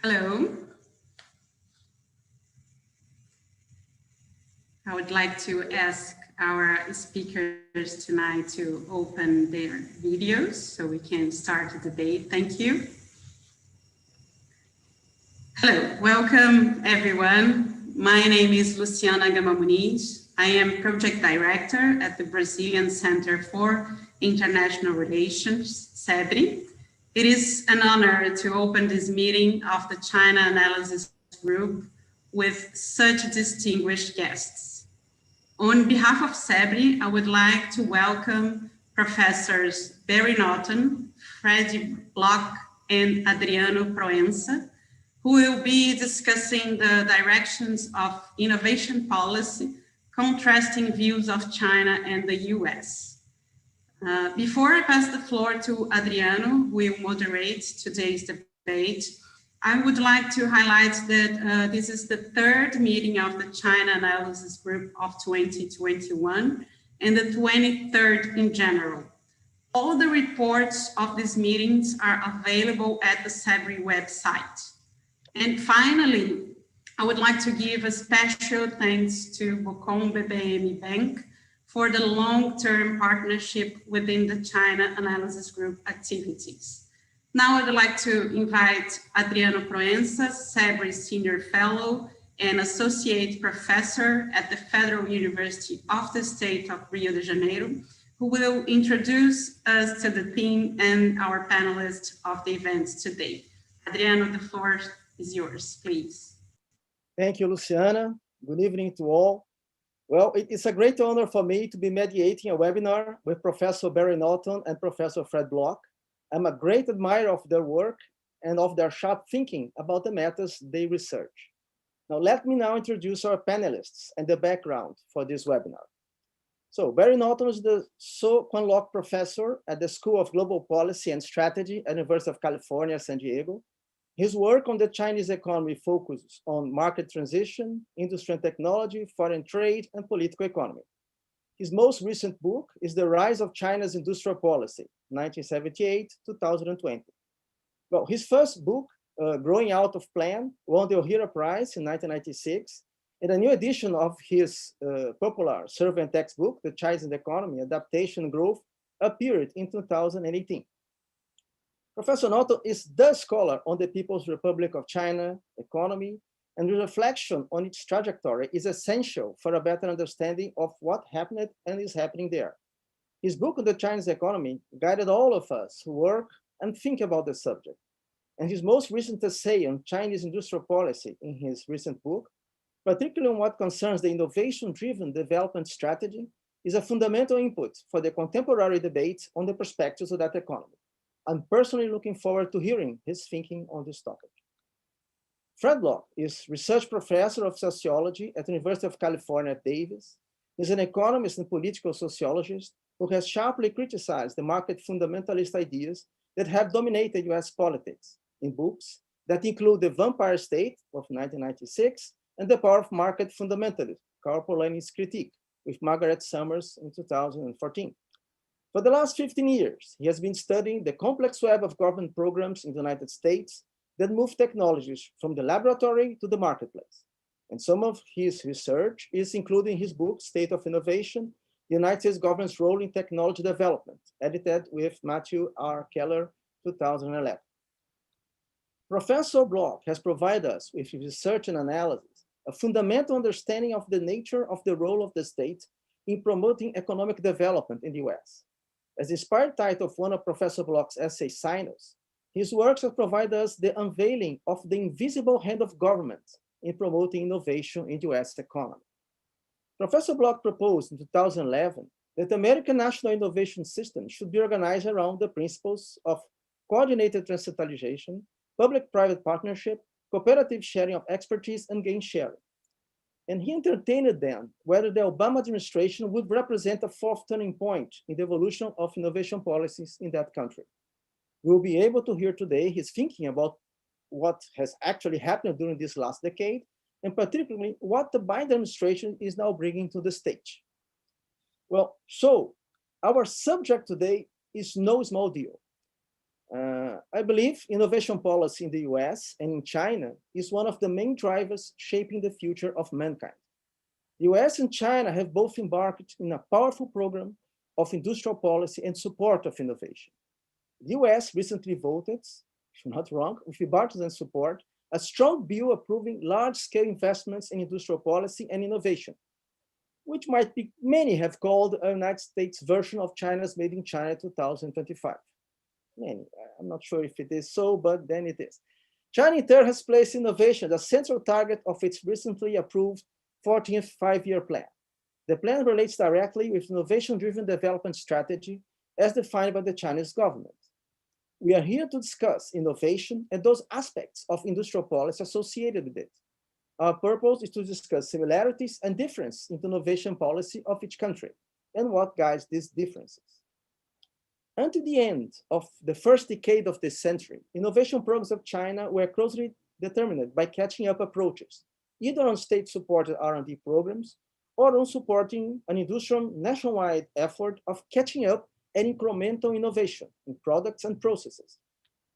Hello. I would like to ask our speakers tonight to open their videos so we can start the debate. Thank you. Hello, welcome everyone. My name is Luciana Gama Muniz. I am Project Director at the Brazilian Center for International Relations, CEBRI. It is an honor to open this meeting of the China Analysis Group with such distinguished guests. On behalf of CEBRI, I would like to welcome Professors Barry Norton, Fred Block, and Adriano Proença, who will be discussing the directions of innovation policy, contrasting views of China and the US. Before I pass the floor to Adriano, who will moderate today's debate, I would like to highlight that this is the third meeting of the China Analysis Group of 2021 and the 23rd in general. All the reports of these meetings are available at the CEBRI website. And finally, I would like to give a special thanks to BOCOM BBM Bank for the long-term partnership within the China Analysis Group activities. Now I would like to invite Adriano Proença, CEBRI Senior Fellow and Associate Professor at the Federal University of the State of Rio de Janeiro, who will introduce us to the theme and our panelists of the event today. Adriano, the floor is yours, please. Thank you, Luciana. Good evening to all. Well, it's a great honor for me to be mediating a webinar with Professor Barry Norton and Professor Fred Block. I'm a great admirer of their work and of their sharp thinking about the matters they research. Now, let me now introduce our panelists and the background for this webinar. So, Barry Norton is the So Kwan Lock Professor at the School of Global Policy and Strategy at the University of California, San Diego. His work on the Chinese economy focuses on market transition, industry and technology, foreign trade, and political economy. His most recent book is The Rise of China's Industrial Policy, 1978-2020. Well, his first book, Growing Out of Plan, won the O'Hara Prize in 1996, and a new edition of his popular survey and textbook, The Chinese Economy, Adaptation and Growth, appeared in 2018. Professor Norton is the scholar on the People's Republic of China economy, and the reflection on its trajectory is essential for a better understanding of what happened and is happening there. His book on the Chinese economy guided all of us who work and think about the subject. And his most recent essay on Chinese industrial policy in his recent book, particularly on what concerns the innovation-driven development strategy, is a fundamental input for the contemporary debate on the perspectives of that economy. I'm personally looking forward to hearing his thinking on this topic. Fred Block is Research Professor of Sociology at the University of California at Davis. He's an economist and political sociologist who has sharply criticized the market fundamentalist ideas that have dominated US politics in books that include The Vampire State of 1996 and The Power of Market Fundamentalism, Karl Polanyi's Critique, with Margaret Summers in 2014. For the last 15 years, he has been studying the complex web of government programs in the United States that move technologies from the laboratory to the marketplace. And some of his research is including his book, State of Innovation, the United States Government's Role in Technology Development, edited with Matthew R. Keller, 2011. Professor Block has provided us with his research and analysis, a fundamental understanding of the nature of the role of the state in promoting economic development in the US. As the inspired title of one of Professor Block's essay signals, his works have provided us the unveiling of the invisible hand of government in promoting innovation in the US economy. Professor Block proposed in 2011 that the American national innovation system should be organized around the principles of coordinated transcentralization, public-private partnership, cooperative sharing of expertise, and gain sharing. And he entertained then whether the Obama administration would represent a fourth turning point in the evolution of innovation policies in that country. We'll be able to hear today his thinking about what has actually happened during this last decade, and particularly what the Biden administration is now bringing to the stage. Well, so our subject today is no small deal. I believe innovation policy in the US and in China is one of the main drivers shaping the future of mankind. The US and China have both embarked in a powerful program of industrial policy and support of innovation. The US recently voted, if I'm not wrong, with bipartisan support, a strong bill approving large-scale investments in industrial policy and innovation, which might be, many have called a United States version of China's Made in China 2025. Many, I'm not sure if it is so, but then it is. China in turn has placed innovation as a central target of its recently approved 14th five-year plan. The plan relates directly with innovation-driven development strategy as defined by the Chinese government. We are here to discuss innovation and those aspects of industrial policy associated with it. Our purpose is to discuss similarities and differences in the innovation policy of each country and what guides these differences. Until the end of the first decade of this century, innovation programs of China were closely determined by catching up approaches, either on state-supported R&D programs or on supporting an industrial nationwide effort of catching up and incremental innovation in products and processes,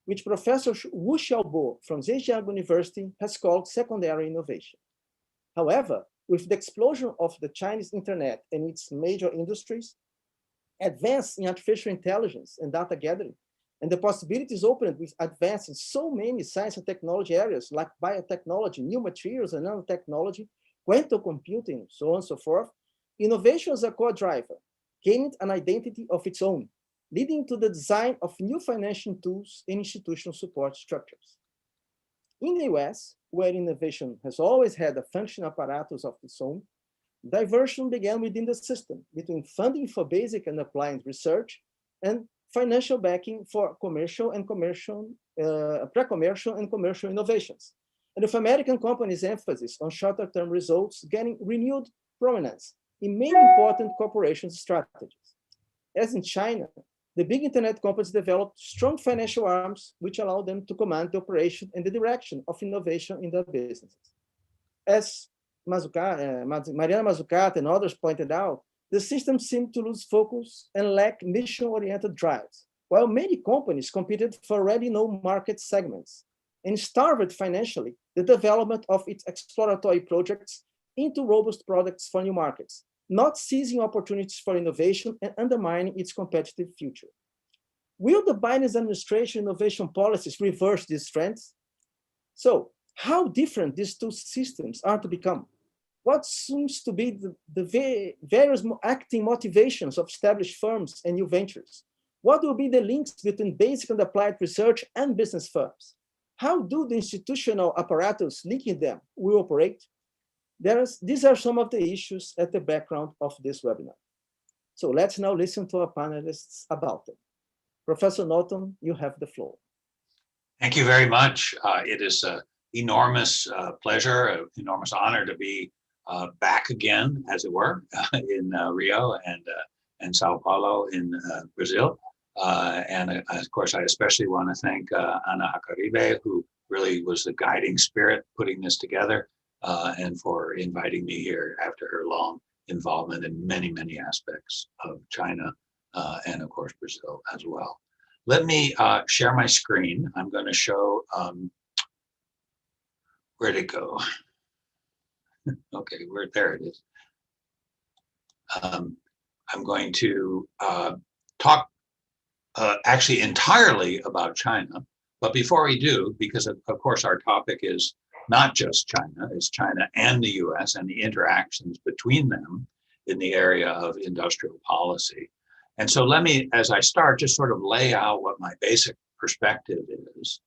which Professor Wu Xiaobo from Zhejiang University has called secondary innovation. However, with the explosion of the Chinese internet and its major industries, advance in artificial intelligence and data gathering, and the possibilities opened with advance in so many science and technology areas like biotechnology, new materials and nanotechnology, quantum computing, so on and so forth, innovation as a core driver gained an identity of its own, leading to the design of new financial tools and institutional support structures. In the US, where innovation has always had a functional apparatus of its own, diversion began within the system between funding for basic and applied research and financial backing for pre-commercial and commercial innovations, and with American companies' emphasis on shorter-term results gaining renewed prominence in many important corporation strategies. As in China, the big internet companies developed strong financial arms which allowed them to command the operation and the direction of innovation in their businesses. As Mariana Mazzucato and others pointed out, the system seemed to lose focus and lack mission-oriented drives, while many companies competed for already known market segments and starved financially the development of its exploratory projects into robust products for new markets, not seizing opportunities for innovation and undermining its competitive future. Will the Biden administration innovation policies reverse these trends? So, how different these two systems are to become? What seems to be the various acting motivations of established firms and new ventures? What will be the links between basic and applied research and business firms? How do the institutional apparatus linking them will operate? These are some of the issues at the background of this webinar. So let's now listen to our panelists about them. Professor Norton, you have the floor. Thank you very much. It is an enormous pleasure, an enormous honor to be back again, as it were, in Rio and Sao Paulo in Brazil. And of course, I especially want to thank Ana Hakaribe, who really was the guiding spirit putting this together, and for inviting me here after her long involvement in many, many aspects of China and of course Brazil as well. Let me share my screen. I'm going to show, where'd it go? Okay, there it is. I'm going to talk actually entirely about China, but before we do, because of course our topic is not just China, it's China and the US and the interactions between them in the area of industrial policy. And so let me, as I start, just sort of lay out what my basic perspective is.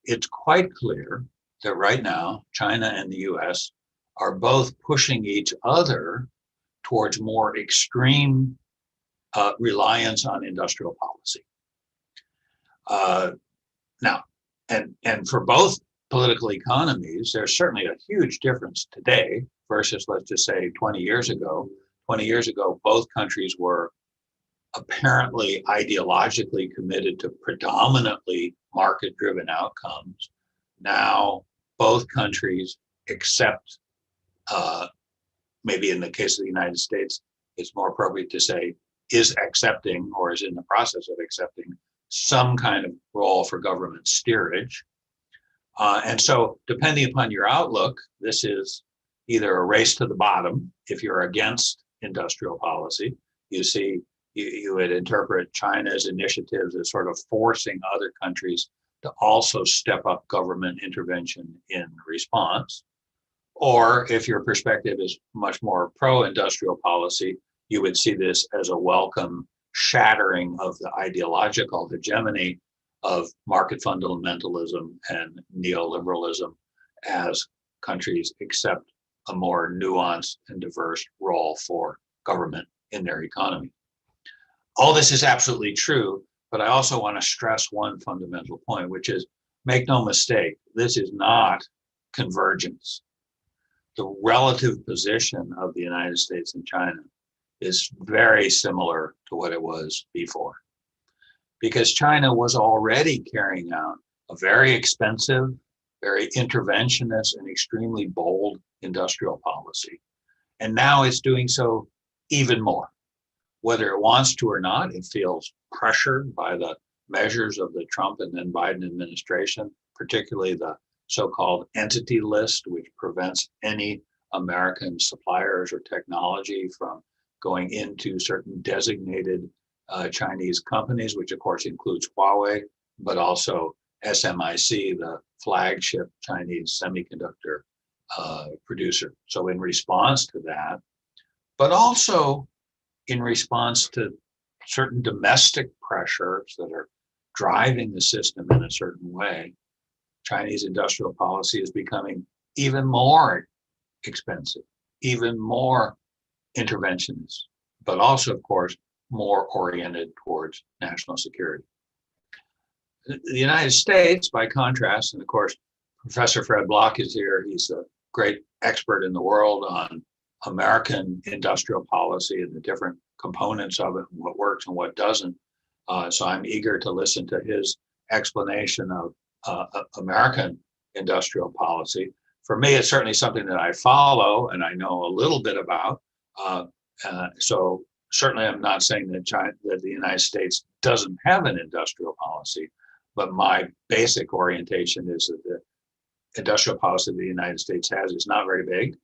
It's quite clear that right now, China and the US are both pushing each other towards more extreme reliance on industrial policy. Now, and for both political economies, there's certainly a huge difference today versus, let's just say, 20 years ago. 20 years ago, both countries were apparently ideologically committed to predominantly market-driven outcomes. Now, both countries accept, maybe in the case of the United States, it's more appropriate to say, is accepting or is in the process of accepting some kind of role for government steerage. And so depending upon your outlook, this is either a race to the bottom. If you're against industrial policy, you would interpret China's initiatives as sort of forcing other countries to also step up government intervention in response. Or if your perspective is much more pro-industrial policy, you would see this as a welcome shattering of the ideological hegemony of market fundamentalism and neoliberalism as countries accept a more nuanced and diverse role for government in their economy. All this is absolutely true, but I also want to stress one fundamental point, which is, make no mistake, this is not convergence. The relative position of the United States and China is very similar to what it was before, because China was already carrying out a very expensive, very interventionist, and extremely bold industrial policy. And now it's doing so even more. Whether it wants to or not, it feels pressured by the measures of the Trump and then Biden administration, particularly the so-called entity list, which prevents any American suppliers or technology from going into certain designated Chinese companies, which of course includes Huawei, but also SMIC, the flagship Chinese semiconductor producer. So in response to that, but also in response to certain domestic pressures that are driving the system in a certain way, Chinese industrial policy is becoming even more expensive, even more interventionist, but also, of course, more oriented towards national security. The United States, by contrast, and of course, Professor Fred Block is here. He's a great expert in the world on American industrial policy and the different components of it, and what works and what doesn't. So I'm eager to listen to his explanation of American industrial policy. For me, it's certainly something that I follow and I know a little bit about. So certainly I'm not saying that that the United States doesn't have an industrial policy, but my basic orientation is that the industrial policy the United States has is not very big,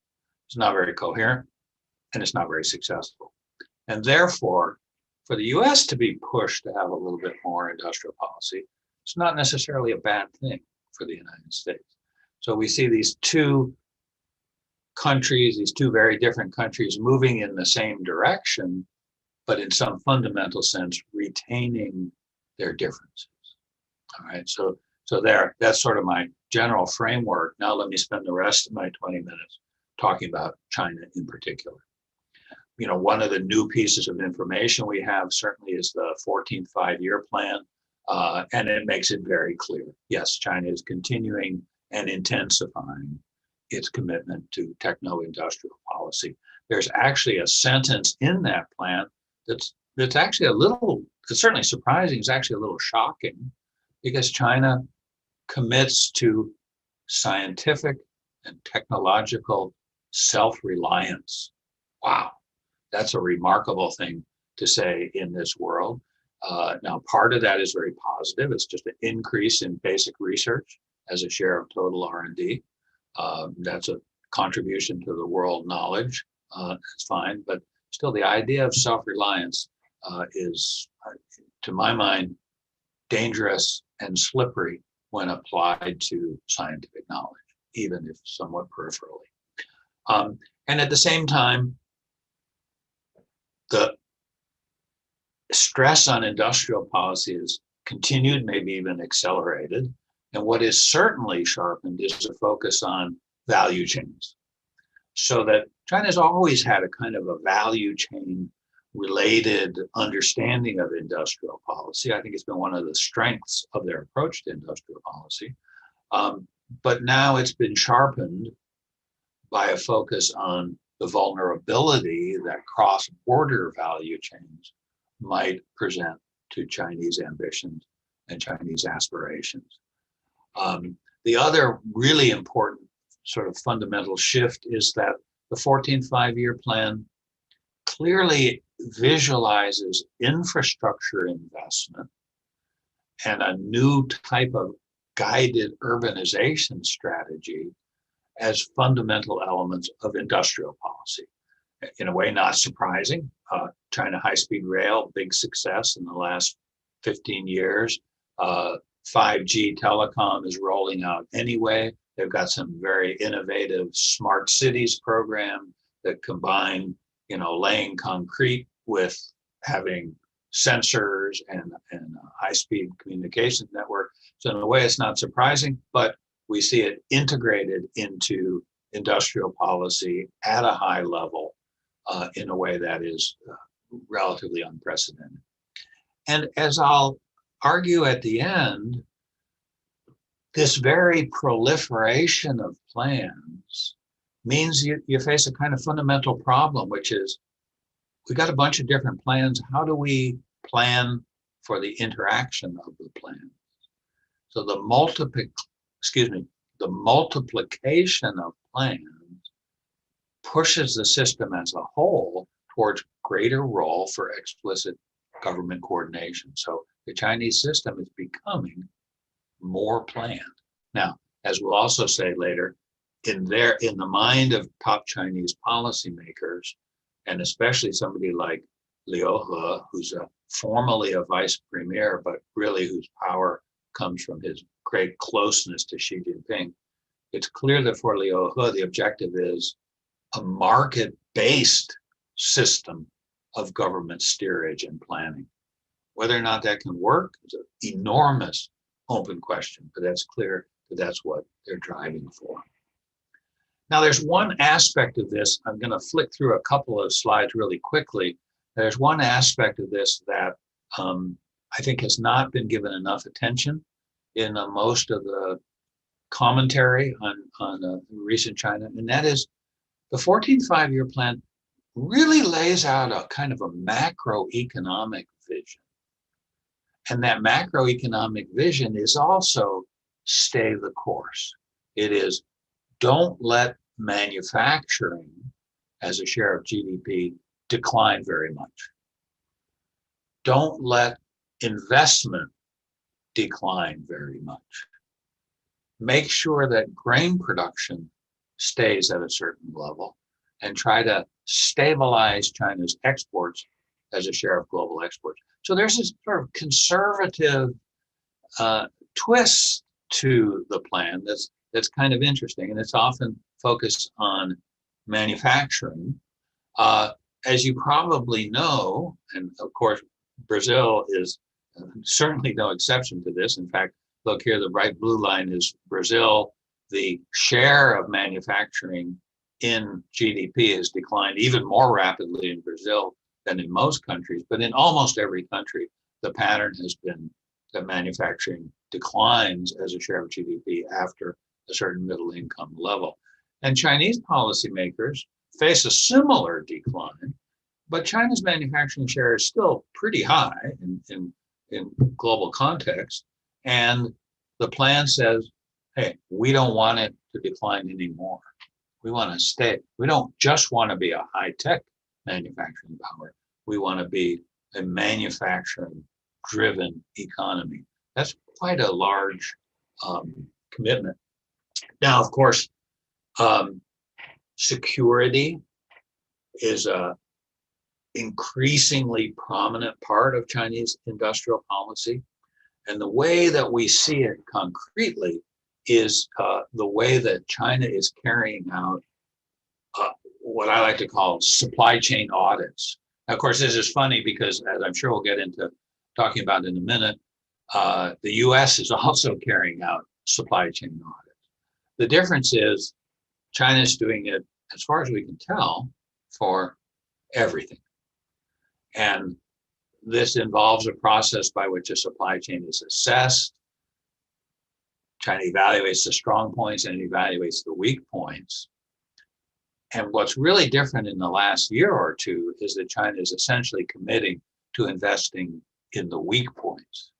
it's not very coherent, and it's not very successful. And therefore, for the US to be pushed to have a little bit more industrial policy, it's not necessarily a bad thing for the United States. So we see these two countries, these two very different countries moving in the same direction, but in some fundamental sense, retaining their differences. All right, so that's sort of my general framework. Now let me spend the rest of my 20 minutes talking about China in particular. You know, one of the new pieces of information we have certainly is the 14th five-year plan, and it makes it very clear. Yes, China is continuing and intensifying its commitment to techno-industrial policy. There's actually a sentence in that plan that's actually it's certainly surprising, it's actually a little shocking, because China commits to scientific and technological self-reliance. Wow, that's a remarkable thing to say in this world. Now, part of that is very positive. It's just an increase in basic research as a share of total R&D. That's a contribution to the world knowledge. It's fine, but still the idea of self-reliance is, to my mind, dangerous and slippery when applied to scientific knowledge, even if somewhat peripherally. And at the same time, the stress on industrial policy is continued, maybe even accelerated. And what is certainly sharpened is a focus on value chains. So that China's always had a kind of a value chain related understanding of industrial policy. I think it's been one of the strengths of their approach to industrial policy. But now it's been sharpened by a focus on the vulnerability that cross-border value chains might present to Chinese ambitions and Chinese aspirations. The other really important sort of fundamental shift is that the 14th five-year plan clearly visualizes infrastructure investment and a new type of guided urbanization strategy as fundamental elements of industrial policy. In a way, not surprising. China high-speed rail, big success in the last 15 years. 5G telecom is rolling out anyway. They've got some very innovative smart cities program that combine, laying concrete with having sensors and a high-speed communications network. So in a way, it's not surprising, but we see it integrated into industrial policy at a high level in a way that is relatively unprecedented. And as I'll argue at the end, this very proliferation of plans means you face a kind of fundamental problem, which is we got a bunch of different plans. How do we plan for the interaction of the plans? So the multiplication of plans pushes the system as a whole towards greater role for explicit government coordination. So the Chinese system is becoming more planned. Now, as we'll also say later, in the mind of top Chinese policymakers, and especially somebody like Liu He, who's formally a vice premier, but really whose power comes from his great closeness to Xi Jinping, it's clear that for Liu He, the objective is a market-based system of government steerage and planning. Whether or not that can work is an enormous open question, but that's clear that that's what they're driving for. Now, there's one aspect of this, I'm going to flick through a couple of slides really quickly. There's one aspect of this that I think has not been given enough attention in most of the commentary on recent China, and that is the 14th Five-Year Plan really lays out a kind of a macroeconomic vision. And that macroeconomic vision is also stay the course. It is don't let manufacturing as a share of GDP decline very much. Don't let investment decline very much. Make sure that grain production stays at a certain level and try to stabilize China's exports as a share of global exports. So there's this sort of conservative twist to the plan that's kind of interesting, and it's often focused on manufacturing. As you probably know, and of course, Brazil is certainly no exception to this. In fact, look here, the bright blue line is Brazil. The share of manufacturing in GDP has declined even more rapidly in Brazil than in most countries, but in almost every country, the pattern has been that manufacturing declines as a share of GDP after a certain middle income level. And Chinese policymakers face a similar decline, but China's manufacturing share is still pretty high in global context. And the plan says, hey, we don't want it to decline anymore. We want to stay. We don't just want to be a high-tech manufacturing power. We want to be a manufacturing-driven economy. That's quite a large commitment. Now, of course, security is a increasingly prominent part of Chinese industrial policy. And the way that we see it concretely is the way that China is carrying out what I like to call supply chain audits. Now, of course, this is funny because, as I'm sure we'll get into talking about in a minute, the US is also carrying out supply chain audits. The difference is China's doing it, as far as we can tell, for everything. And this involves a process by which a supply chain is assessed. China evaluates the strong points and evaluates the weak points. And what's really different in the last year or two is that China is essentially committing to investing in the weak points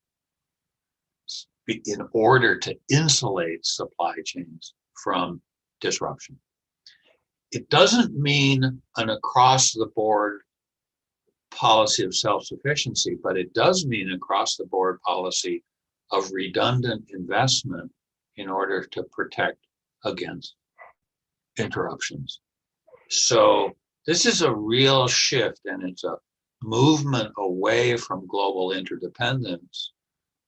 in order to insulate supply chains from disruption. It doesn't mean an across-the-board policy of self-sufficiency, but it does mean across-the-board policy of redundant investment in order to protect against interruptions. So this is a real shift, and it's a movement away from global interdependence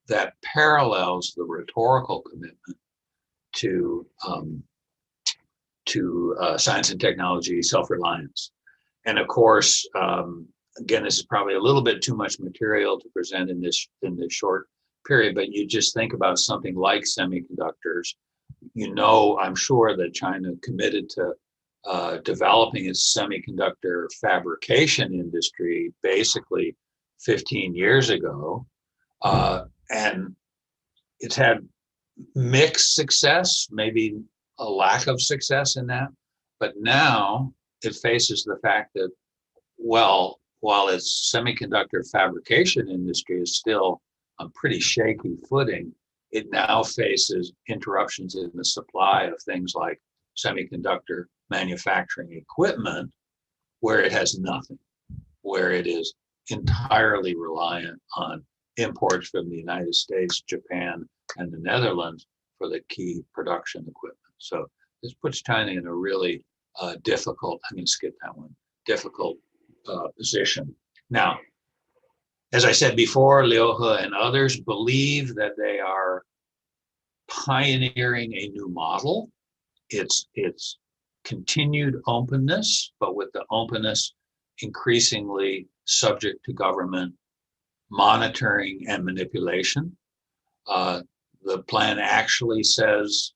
that parallels the rhetorical commitment to science and technology self-reliance. And of course, again, this is probably a little bit too much material to present in this short period, but you just think about something like semiconductors. You know, I'm sure that China committed to developing its semiconductor fabrication industry basically 15 years ago. And it's had mixed success, maybe a lack of success in that. But now it faces the fact that, well, while its semiconductor fabrication industry is still on pretty shaky footing, it now faces interruptions in the supply of things like semiconductor manufacturing equipment, where it has nothing, where it is entirely reliant on imports from the United States, Japan, and the Netherlands for the key production equipment. So this puts China in a really difficult, I'm going to skip that one, difficult position. Now, as I said before, Liu He and others believe that they are pioneering a new model. It's continued openness, but with the openness increasingly subject to government monitoring and manipulation. The plan actually says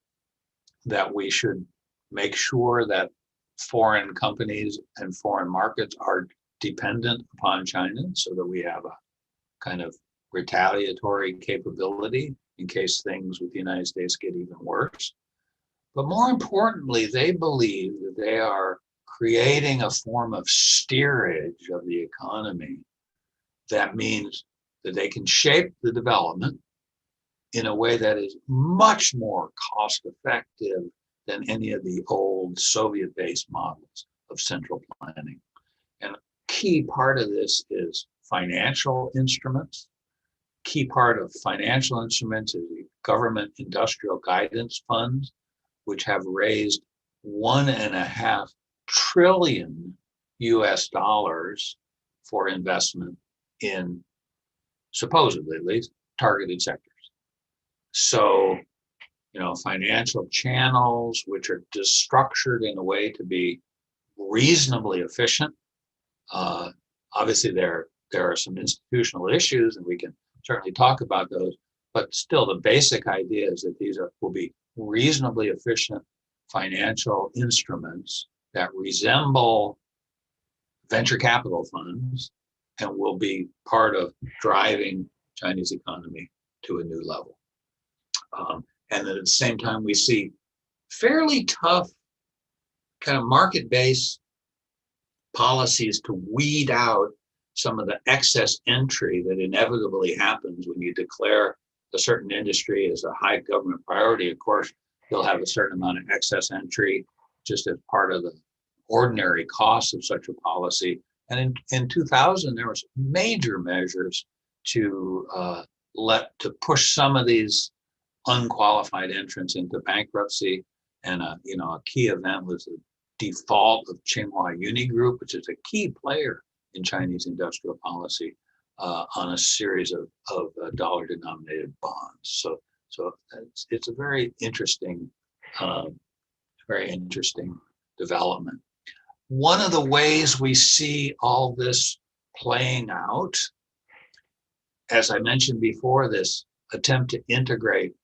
that we should make sure that foreign companies and foreign markets are dependent upon China, so that we have a kind of retaliatory capability in case things with the United States get even worse. But more importantly, they believe that they are creating a form of steerage of the economy. That means that they can shape the development in a way that is much more cost effective than any of the old Soviet-based models of central planning. And a key part of this is financial instruments. Key part of financial instruments is the government industrial guidance funds, which have raised $1.5 trillion US for investment in, supposedly at least, targeted sectors. So, you know, financial channels, which are just structured in a way to be reasonably efficient. Obviously, there are some institutional issues, and we can certainly talk about those, but still the basic idea is that these will be reasonably efficient financial instruments that resemble venture capital funds and will be part of driving Chinese economy to a new level. And then at the same time, we see fairly tough kind of market-based policies to weed out some of the excess entry that inevitably happens when you declare a certain industry as a high government priority. Of course, you'll have a certain amount of excess entry just as part of the ordinary costs of such a policy. And in 2000, there was major measures to push some of these unqualified entrants into bankruptcy. And a key event was the default of Tsinghua Uni Group, which is a key player in Chinese industrial policy, on a series of dollar-denominated bonds. So it's a very interesting development. One of the ways we see all this playing out, as I mentioned before, this attempt to integrate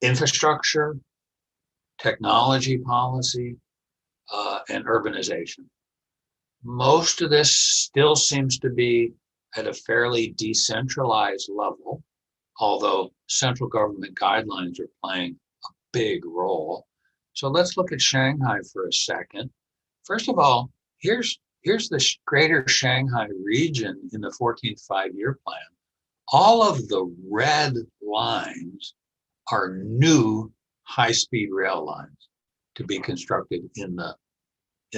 infrastructure, technology policy, and urbanization. Most of this still seems to be at a fairly decentralized level, although central government guidelines are playing a big role. So let's look at Shanghai for a second. First of all, here's the greater Shanghai region in the 14th five-year plan. All of the red lines are new high-speed rail lines to be constructed in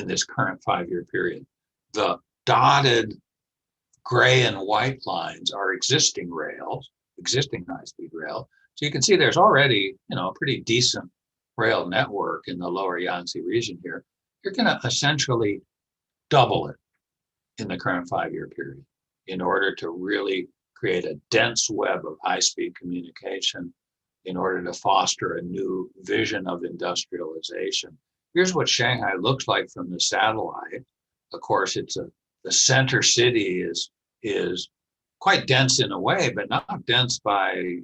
this current five-year period. The dotted gray and white lines are existing rails, existing high-speed rail. So you can see there's already, a pretty decent rail network in the lower Yangtze region here. You're going to essentially double it in the current 5-year period in order to really create a dense web of high-speed communication, in order to foster a new vision of industrialization. Here's what Shanghai looks like from the satellite. Of course, the center city is quite dense in a way, but not dense by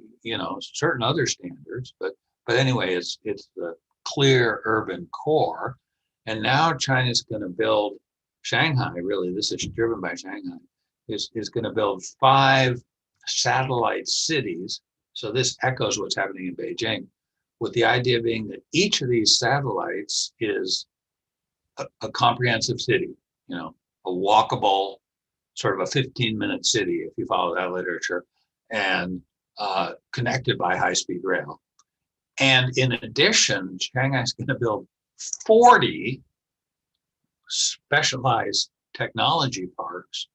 certain other standards. But anyway, it's the clear urban core. And now China's going to build Shanghai. Really, this is driven by Shanghai. Is going to build 5 satellite cities. So this echoes what's happening in Beijing, with the idea being that each of these satellites is a comprehensive city, a walkable, sort of a 15-minute city, if you follow that literature, and connected by high-speed rail. And in addition, Shanghai's going to build 40 specialized technology parks,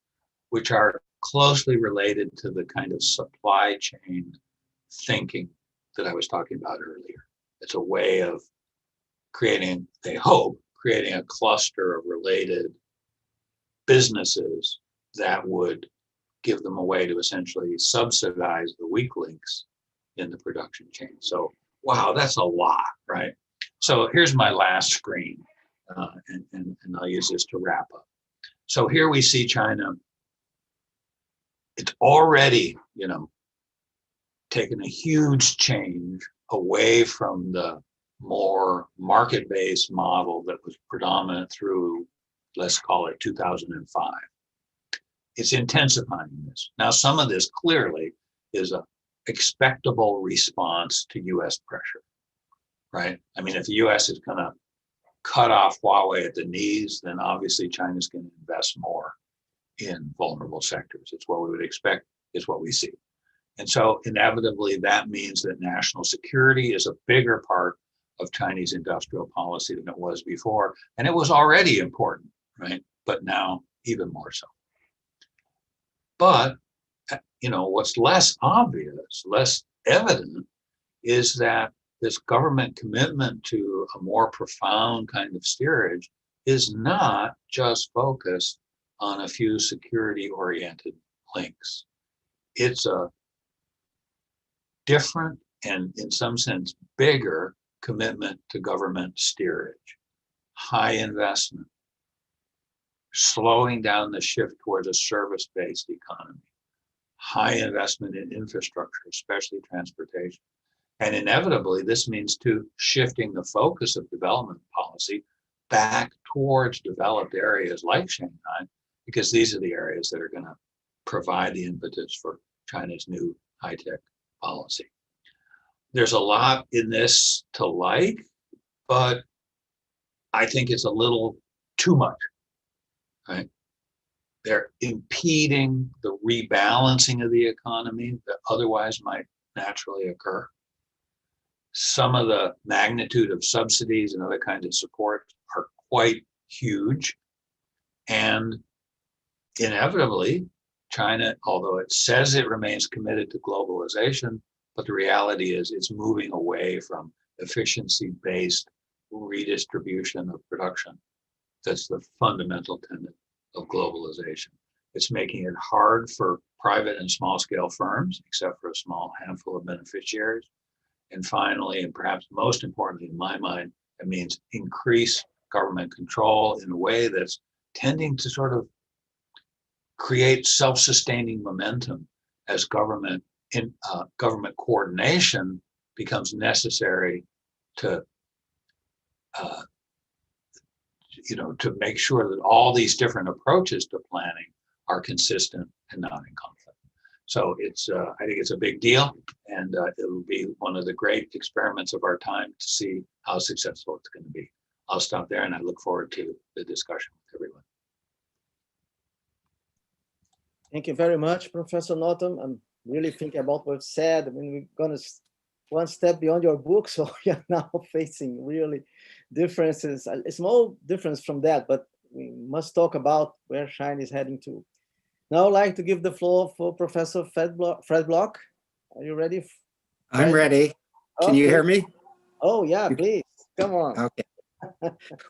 which are closely related to the kind of supply chain thinking that I was talking about earlier. It's a way of creating, they hope, creating a cluster of related businesses that would give them a way to essentially subsidize the weak links in the production chain. So, wow, that's a lot, right? So here's my last screen, and I'll use this to wrap up. So here we see China. It's already, taken a huge change away from the more market-based model that was predominant through, let's call it 2005. It's intensifying this. Now, some of this clearly is a expectable response to US pressure, right? I mean, if the US is going to cut off Huawei at the knees, then obviously China's going to invest more in vulnerable sectors. It's what we would expect, it's what we see. And so inevitably that means that national security is a bigger part of Chinese industrial policy than it was before. And it was already important, right? But now even more so. But, what's less obvious, less evident, is that this government commitment to a more profound kind of steerage is not just focused on a few security-oriented links. It's a different and, in some sense, bigger commitment to government steerage, high investment, slowing down the shift towards a service-based economy, high investment in infrastructure, especially transportation. And inevitably, this means too shifting the focus of development policy back towards developed areas like Shanghai, because these are the areas that are going to provide the impetus for China's new high-tech policy. There's a lot in this to like, but I think it's a little too much, right? They're impeding the rebalancing of the economy that otherwise might naturally occur. Some of the magnitude of subsidies and other kinds of support are quite huge. And inevitably, China, although it says it remains committed to globalization, but the reality is it's moving away from efficiency-based redistribution of production. That's the fundamental tenet of globalization. It's making it hard for private and small-scale firms, except for a small handful of beneficiaries. And finally, and perhaps most importantly in my mind, it means increase government control in a way that's tending to sort of create self-sustaining momentum as government coordination becomes necessary to to make sure that all these different approaches to planning are consistent and not in conflict. So it's I think it's a big deal, and it will be one of the great experiments of our time to see how successful it's going to be. I'll stop there, and I look forward to the discussion with everyone. Thank you very much, Professor Norton. I'm really thinking about what you said. I mean, we're going to one step beyond your book, so we are now facing really differences, a small difference from that, but we must talk about where China is heading to. Now I'd like to give the floor for Professor Fred Block. Are you ready? I'm ready. Can you hear me? Oh yeah, please, come on. Okay.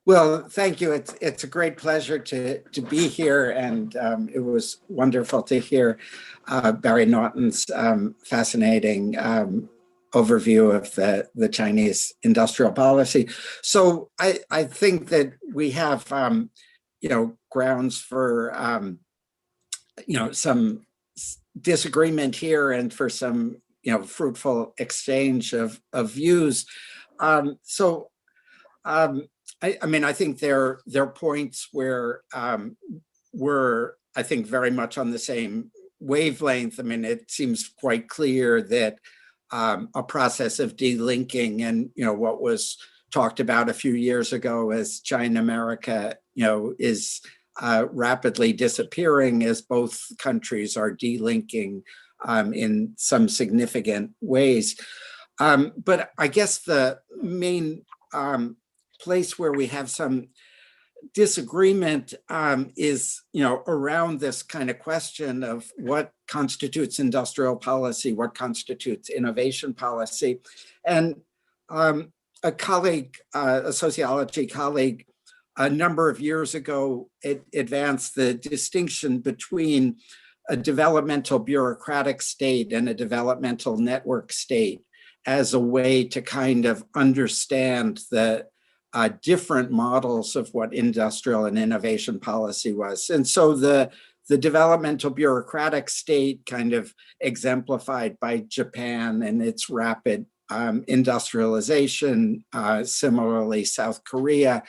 Well, thank you. It's a great pleasure to be here, and it was wonderful to hear Barry Naughton's fascinating overview of the Chinese industrial policy. So I think that we have grounds for some disagreement here and for some fruitful exchange of views. I think there are points where we're, I think, very much on the same wavelength. I mean, it seems quite clear that a process of delinking and, what was talked about a few years ago as China-America, is rapidly disappearing as both countries are delinking in some significant ways. But I guess the main place where we have some disagreement is, around this kind of question of what constitutes industrial policy, what constitutes innovation policy. And a colleague, a sociology colleague, a number of years ago, it advanced the distinction between a developmental bureaucratic state and a developmental network state as a way to kind of understand the different models of what industrial and innovation policy was. And so the developmental bureaucratic state, kind of exemplified by Japan and its rapid industrialization, similarly South Korea,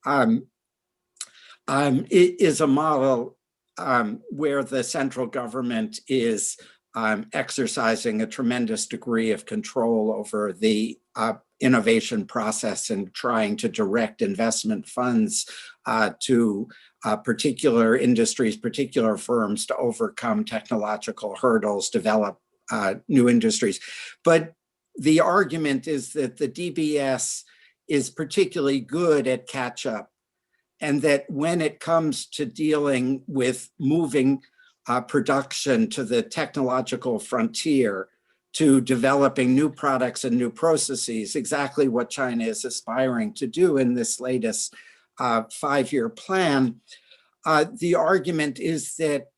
it is a model where the central government is exercising a tremendous degree of control over the innovation process and trying to direct investment funds to particular industries, particular firms to overcome technological hurdles, develop new industries. But the argument is that the DBS is particularly good at catch up, and that when it comes to dealing with moving production to the technological frontier, to developing new products and new processes, exactly what China is aspiring to do in this latest 5-year plan, the argument is that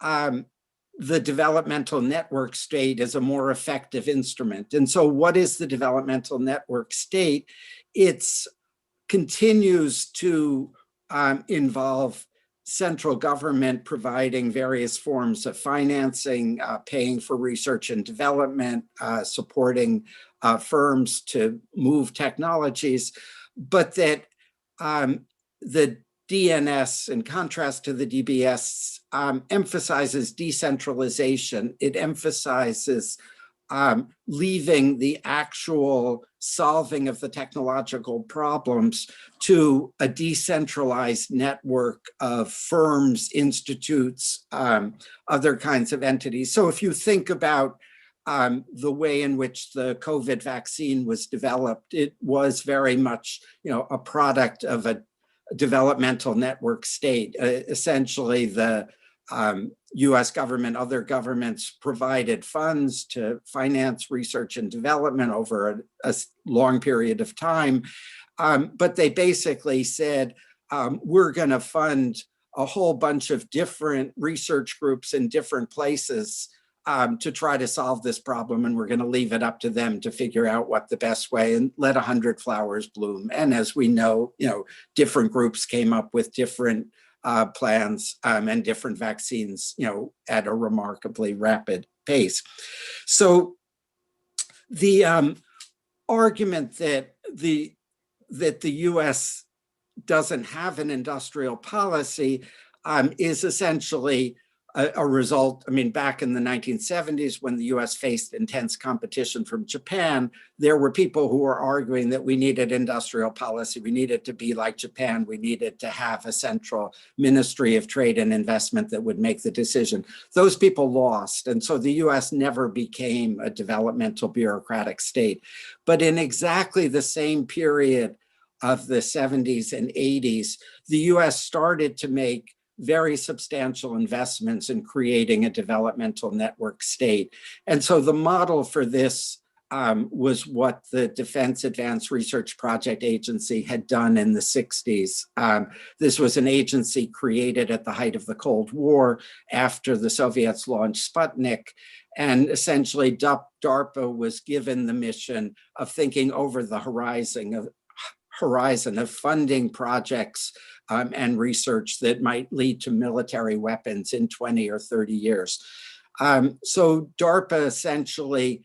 the developmental network state is a more effective instrument. And so what is the developmental network state? It continues to involve central government providing various forms of financing, paying for research and development, supporting firms to move technologies, but that the DNS, in contrast to the DBS, emphasizes decentralization. It emphasizes leaving the actual solving of the technological problems to a decentralized network of firms, institutes, other kinds of entities. So if you think about the way in which the COVID vaccine was developed, it was very much, a product of a developmental network state. Essentially, the US government, other governments provided funds to finance research and development over a long period of time. But they basically said, we're going to fund a whole bunch of different research groups in different places to try to solve this problem. And we're going to leave it up to them to figure out what the best way, and let 100 flowers bloom. And as we know, different groups came up with different plans and different vaccines, at a remarkably rapid pace. So the argument that the US doesn't have an industrial policy is essentially a result. I mean, back in the 1970s, when the US faced intense competition from Japan, there were people who were arguing that we needed industrial policy. We needed to be like Japan. We needed to have a central Ministry of Trade and Investment that would make the decision. Those people lost. And so the US never became a developmental bureaucratic state. But in exactly the same period of the 70s and 80s, the US started to make very substantial investments in creating a developmental network state. And so the model for this was what the Defense Advanced Research Project Agency had done in the 60s. This was an agency created at the height of the Cold War after the Soviets launched Sputnik. And essentially DARPA was given the mission of thinking over the horizon of funding projects and research that might lead to military weapons in 20 or 30 years. So DARPA essentially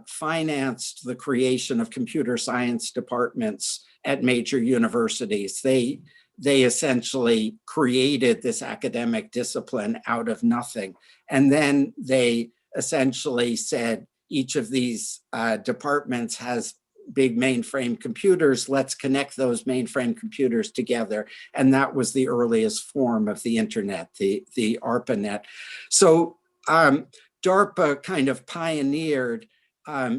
financed the creation of computer science departments at major universities. They essentially created this academic discipline out of nothing. And then they essentially said, each of these departments has big mainframe computers, let's connect those mainframe computers together. And that was the earliest form of the internet, the ARPANET. So DARPA kind of pioneered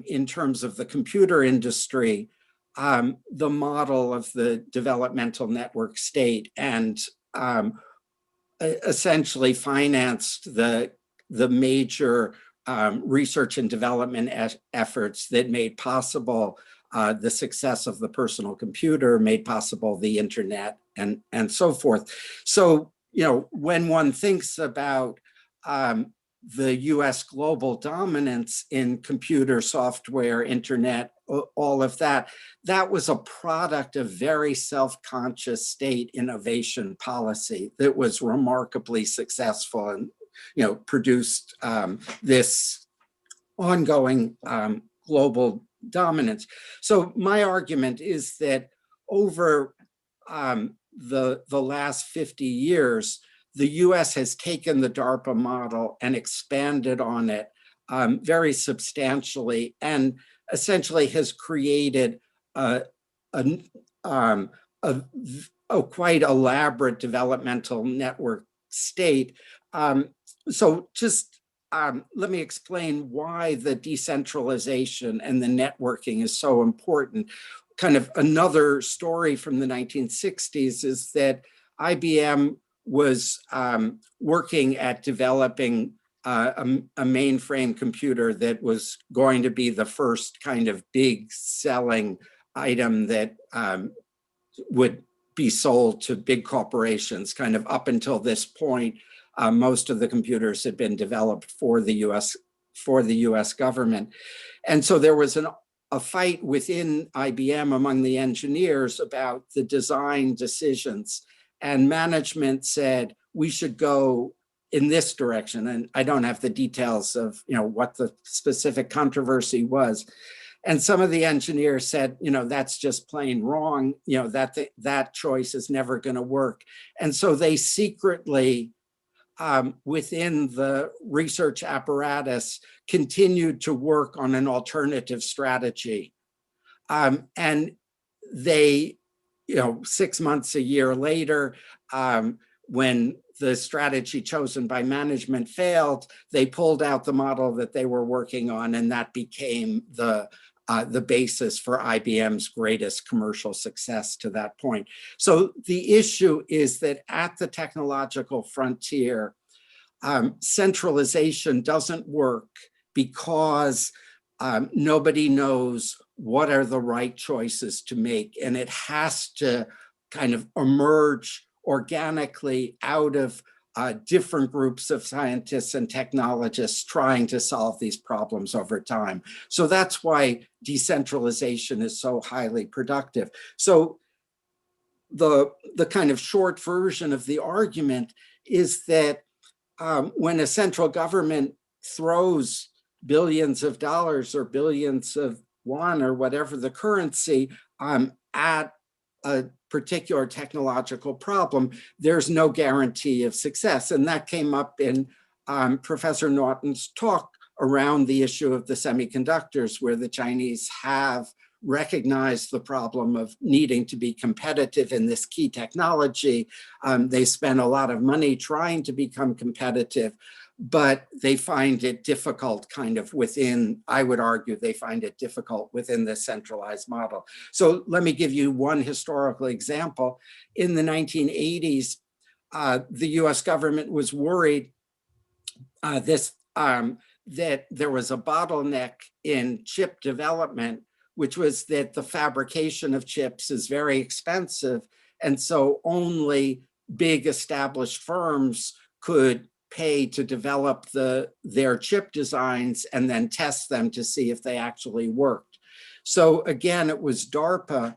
in terms of the computer industry, the model of the developmental network state, and essentially financed the major research and development efforts that made possible the success of the personal computer, made possible the internet, and so forth. So, you know, when one thinks about the US global dominance in computer software, internet, all of that, that was a product of very self-conscious state innovation policy that was remarkably successful and, you know, produced this ongoing global dominance. So my argument is that over the last 50 years, the US has taken the DARPA model and expanded on it very substantially, and essentially has created a quite elaborate developmental network state. So just let me explain why the decentralization and the networking is so important. Kind of another story from the 1960s is that IBM was working at developing a mainframe computer that was going to be the first kind of big selling item that would be sold to big corporations. Kind of up until this point, most of the computers had been developed for the US government. And so there was a fight within IBM among the engineers about the design decisions. And management said, we should go in this direction. And I don't have the details of, you know, what the specific controversy was. And some of the engineers said, you know, that's just plain wrong. You know, that choice is never going to work. And so they secretly, within the research apparatus, continued to work on an alternative strategy. And they, you know, 6 months, a year later, when the strategy chosen by management failed, they pulled out the model that they were working on, and that became the basis for IBM's greatest commercial success to that point. So the issue is that at the technological frontier, centralization doesn't work because nobody knows what are the right choices to make, and it has to kind of emerge organically out of different groups of scientists and technologists trying to solve these problems over time. So that's why decentralization is so highly productive. So the kind of short version of the argument is that when a central government throws billions of dollars or billions of yuan or whatever the currency at a particular technological problem, there's no guarantee of success. And that came up in Professor Naughton's talk around the issue of the semiconductors, where the Chinese have recognized the problem of needing to be competitive in this key technology. They spend a lot of money trying to become competitive, but they find it difficult kind of within, I would argue, they find it difficult within the centralized model. So let me give you one historical example. In the 1980s, the US government was worried that there was a bottleneck in chip development, which was that the fabrication of chips is very expensive. And so only big established firms could pay to develop their chip designs and then test them to see if they actually worked. So again, it was DARPA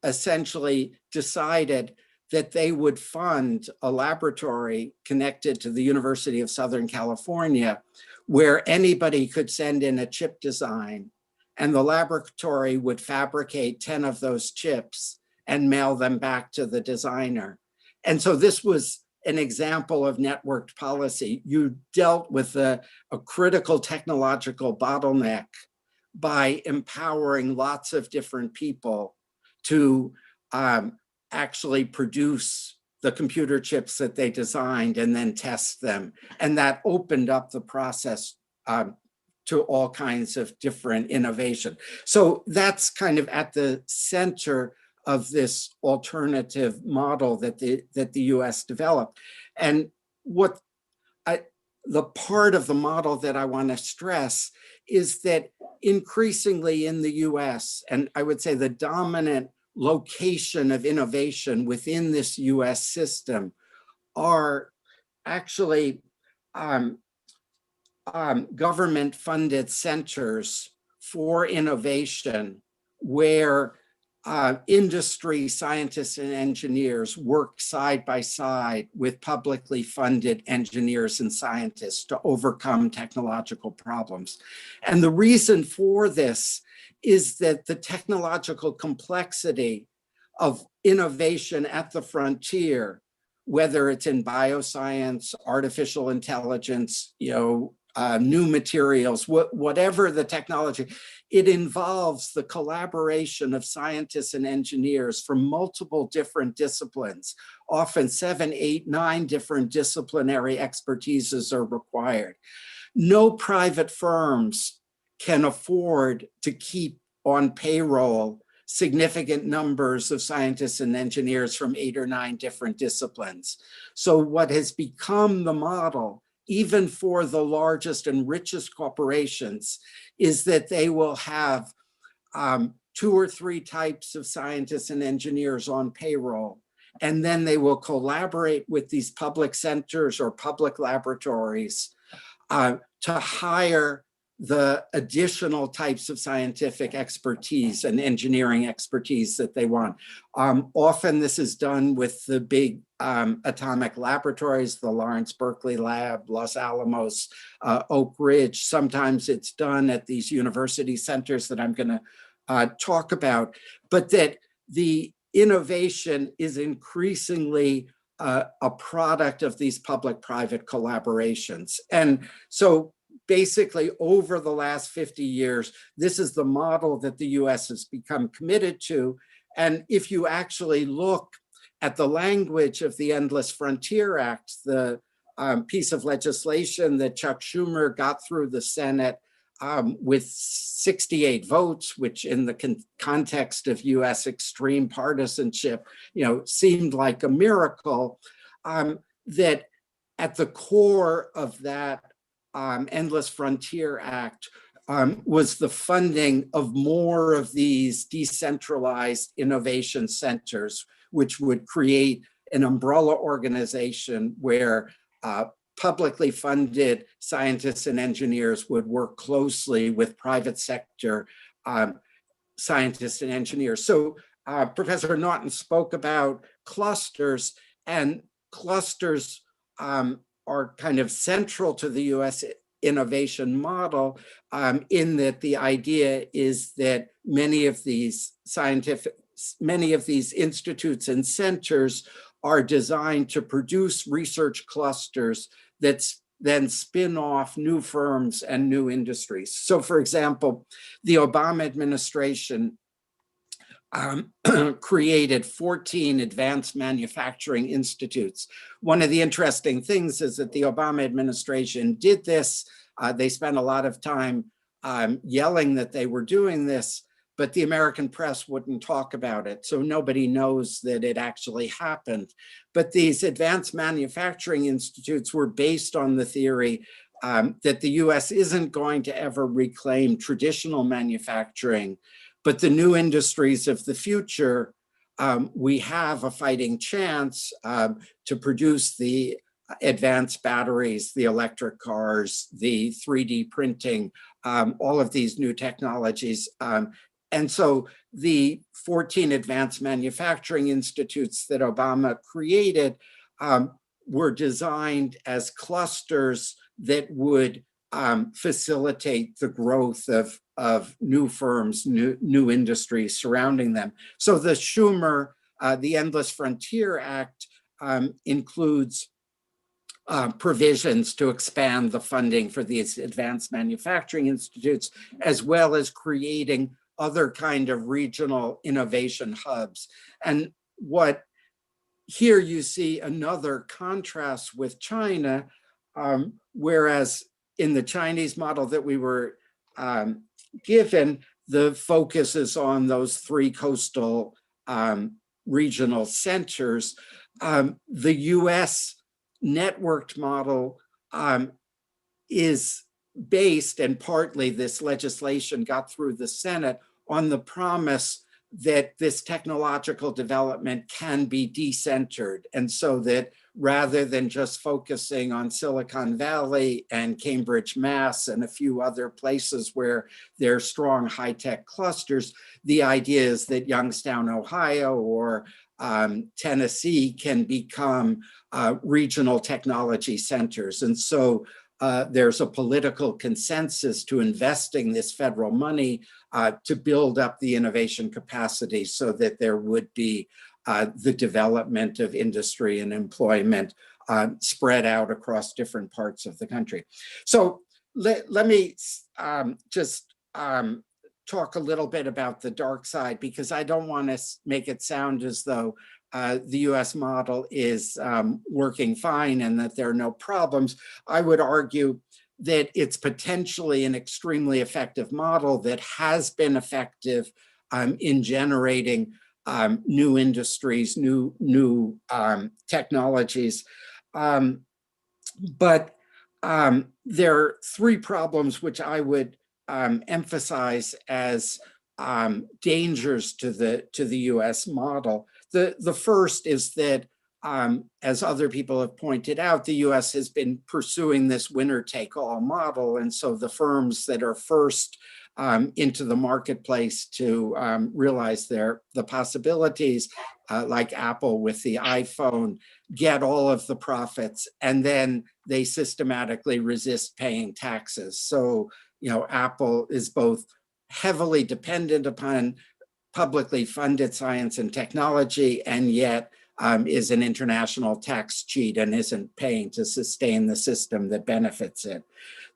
essentially decided that they would fund a laboratory connected to the University of Southern California where anybody could send in a chip design and the laboratory would fabricate 10 of those chips and mail them back to the designer. And so this was an example of networked policy. You dealt with a critical technological bottleneck by empowering lots of different people to actually produce the computer chips that they designed and then test them. And that opened up the process to all kinds of different innovation. So that's kind of at the center of this alternative model that the US developed. And what the part of the model that I want to stress is that increasingly in the US, and I would say the dominant location of innovation within this US system are actually government-funded centers for innovation where industry scientists and engineers work side by side with publicly funded engineers and scientists to overcome technological problems. And the reason for this is that the technological complexity of innovation at the frontier, whether it's in bioscience, artificial intelligence, new materials, whatever the technology, it involves the collaboration of scientists and engineers from multiple different disciplines. Often 7, 8, 9 different disciplinary expertises are required. No private firms can afford to keep on payroll significant numbers of scientists and engineers from 8 or 9 different disciplines. So what has become the model, even for the largest and richest corporations, is that they will have 2 or 3 types of scientists and engineers on payroll, and then they will collaborate with these public centers or public laboratories to hire the additional types of scientific expertise and engineering expertise that they want. Often this is done with the big atomic laboratories, the Lawrence Berkeley Lab, Los Alamos, Oak Ridge. Sometimes it's done at these university centers that I'm going to talk about, but that the innovation is increasingly a product of these public-private collaborations. And so basically, over the last 50 years, this is the model that the US has become committed to. And if you actually look at the language of the Endless Frontier Act, the piece of legislation that Chuck Schumer got through the Senate with 68 votes, which in the context of US extreme partisanship, seemed like a miracle, that at the core of that Endless Frontier Act was the funding of more of these decentralized innovation centers, which would create an umbrella organization where publicly funded scientists and engineers would work closely with private sector scientists and engineers. So Professor Naughton spoke about clusters, and clusters are kind of central to the US innovation model in that the idea is that many of these institutes and centers are designed to produce research clusters that then spin off new firms and new industries. So for example, the Obama administration created 14 advanced manufacturing institutes. One of the interesting things is that the Obama administration did this. They spent a lot of time yelling that they were doing this, but the American press wouldn't talk about it. So nobody knows that it actually happened. But these advanced manufacturing institutes were based on the theory that the US isn't going to ever reclaim traditional manufacturing, but the new industries of the future, we have a fighting chance to produce the advanced batteries, the electric cars, the 3D printing, all of these new technologies. And so the 14 advanced manufacturing institutes that Obama created were designed as clusters that would facilitate the growth of new firms, new industries surrounding them. So the Schumer, the Endless Frontier Act includes provisions to expand the funding for these advanced manufacturing institutes, as well as creating other kind of regional innovation hubs. And what here you see another contrast with China, whereas in the Chinese model that we were given, the focus is on those 3 coastal regional centers. The US networked model is based, and partly this legislation got through the Senate, on the promise that this technological development can be decentered. And so that rather than just focusing on Silicon Valley and Cambridge, Mass, and a few other places where there are strong high-tech clusters, the idea is that Youngstown, Ohio, or Tennessee can become regional technology centers. And so there's a political consensus to investing this federal money to build up the innovation capacity so that there would be the development of industry and employment spread out across different parts of the country. So let me just talk a little bit about the dark side, because I don't want to make it sound as though the US model is working fine and that there are no problems. I would argue that it's potentially an extremely effective model that has been effective in generating new industries, new technologies. But there are 3 problems which I would emphasize as dangers to the US model. The first is that, as other people have pointed out, the US has been pursuing this winner-take-all model. And so the firms that are first into the marketplace to realize the possibilities, like Apple with the iPhone, get all of the profits, and then they systematically resist paying taxes. So, Apple is both heavily dependent upon publicly funded science and technology, and yet is an international tax cheat and isn't paying to sustain the system that benefits it.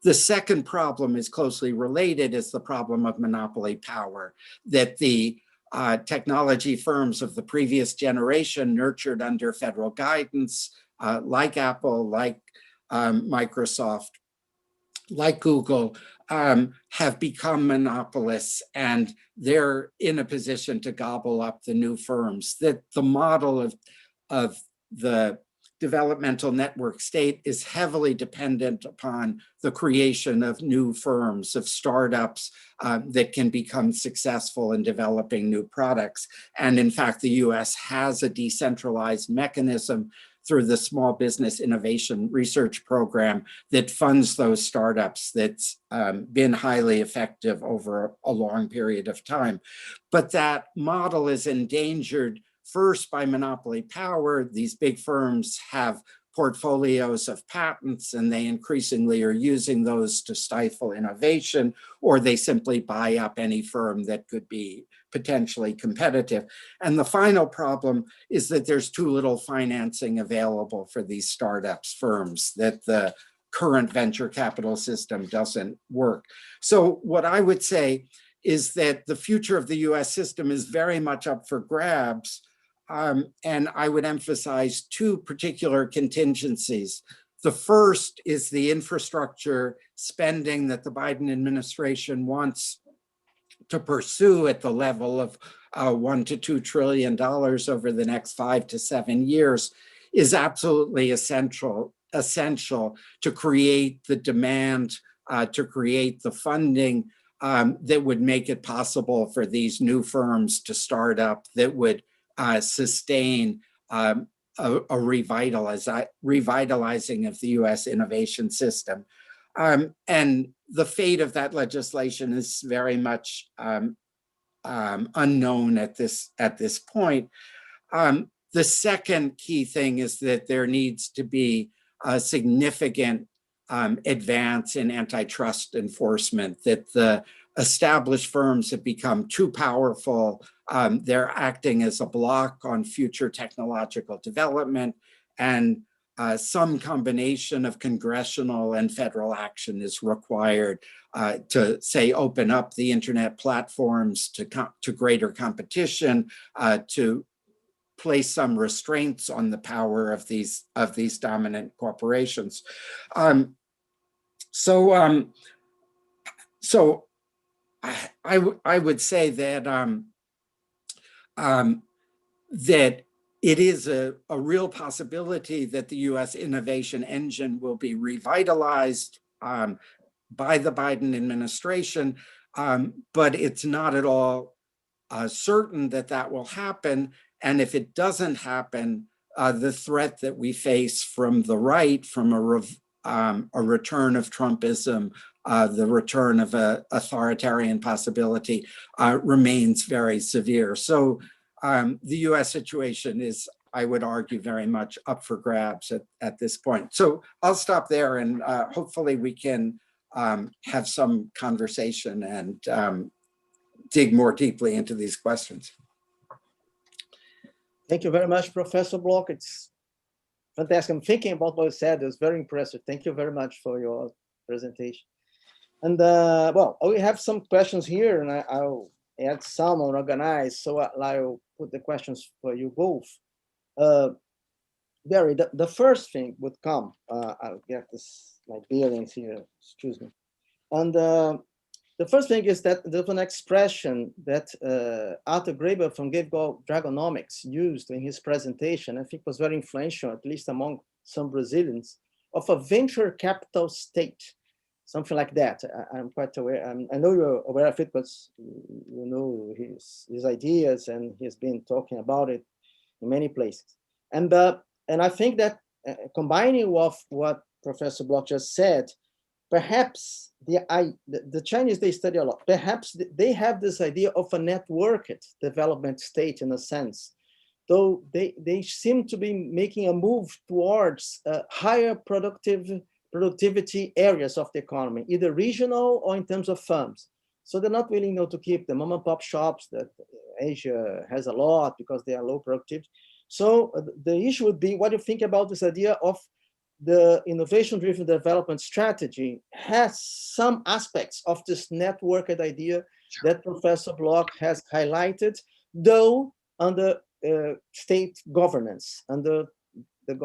The second problem is closely related, is the problem of monopoly power, that the technology firms of the previous generation, nurtured under federal guidance, like Apple, like Microsoft, like Google, have become monopolists, and they're in a position to gobble up the new firms. That the model of the developmental network state is heavily dependent upon the creation of new firms, of startups that can become successful in developing new products. And in fact, the US has a decentralized mechanism through the Small Business Innovation Research Program that funds those startups, that's been highly effective over a long period of time. But that model is endangered first by monopoly power. These big firms have portfolios of patents, and they increasingly are using those to stifle innovation, or they simply buy up any firm that could be potentially competitive. And the final problem is that there's too little financing available for these startups firms, that the current venture capital system doesn't work. So what I would say is that the future of the US system is very much up for grabs. And I would emphasize 2 particular contingencies. The first is the infrastructure spending that the Biden administration wants to pursue at the level of $1 to $2 trillion over the next 5 to 7 years is absolutely essential to create the demand, to create the funding that would make it possible for these new firms to start up, that would sustain a revitalizing of the US innovation system. And the fate of that legislation is very much unknown at this point. The second key thing is that there needs to be a significant advance in antitrust enforcement, that the established firms have become too powerful. They're acting as a block on future technological development, and some combination of congressional and federal action is required to, say, open up the internet platforms to greater competition, to place some restraints on the power of these dominant corporations. So I would say that that it is a real possibility that the U.S. innovation engine will be revitalized by the Biden administration, but it's not at all certain that that will happen. And if it doesn't happen, the threat that we face from the right, from a return of Trumpism, the return of an authoritarian possibility, remains very severe. So the US situation is, I would argue, very much up for grabs at this point. So I'll stop there, and hopefully we can have some conversation and dig more deeply into these questions. Thank you very much, Professor Bloch. It's fantastic. I'm thinking about what you said. It was very impressive. Thank you very much for your presentation. And well, we have some questions here, and I'll add some unorganized, so I'll put the questions for you both. Barry, the first thing would come, I'll get this, my bearings here, excuse me. And the first thing is that there's an expression that Arthur Graeber from Dragonomics used in his presentation. I think was very influential, at least among some Brazilians, of a venture capital state, something like that. I'm quite aware. I know you're aware of it, but you know his ideas, and he's been talking about it in many places. And I think that combining with what Professor Bloch just said, perhaps the Chinese, they study a lot. Perhaps they have this idea of a networked development state in a sense, though they seem to be making a move towards higher productivity areas of the economy, either regional or in terms of firms. So they're not willing to keep the mom and pop shops that Asia has a lot because they are low productivity. So the issue would be, what do you think about this idea of the innovation-driven development strategy has some aspects of this networked idea that Professor Bloch has highlighted, though under state governance, under the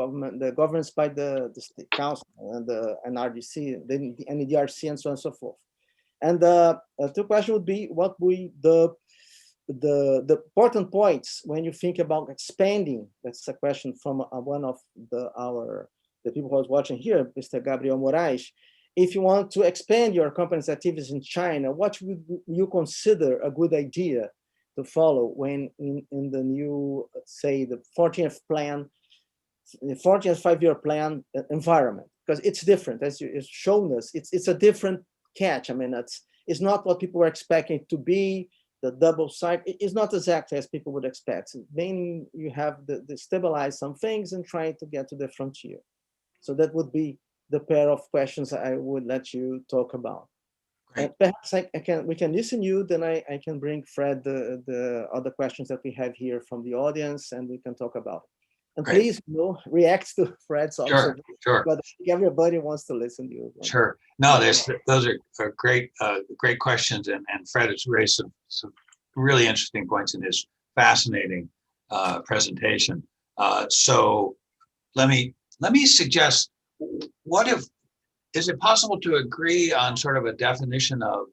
governance by the state council and the NRDC, the NEDRC, and so on and so forth. And the question would be, what would the important points when you think about expanding? That's a question from one of the people who was watching here, Mr. Gabriel Moraes. If you want to expand your company's activities in China, what would you consider a good idea to follow when in the new, say, the 14th plan, the 14th five-year plan environment? Because it's different, as you've shown us. It's a different catch. I mean, it's not what people were expecting it to be. The double cycle, it's not exactly as people would expect. Then you have the stabilize some things and try to get to the frontier. So that would be the pair of questions I would let you talk about. Perhaps we can listen to you, then I can bring Fred the other questions that we have here from the audience, and we can talk about it. And Great. Please, react to Fred's observation. Sure. But everybody wants to listen to you. Sure. No, those are great questions, and Fred has raised some really interesting points in his fascinating presentation. So let me suggest, is it possible to agree on sort of a definition of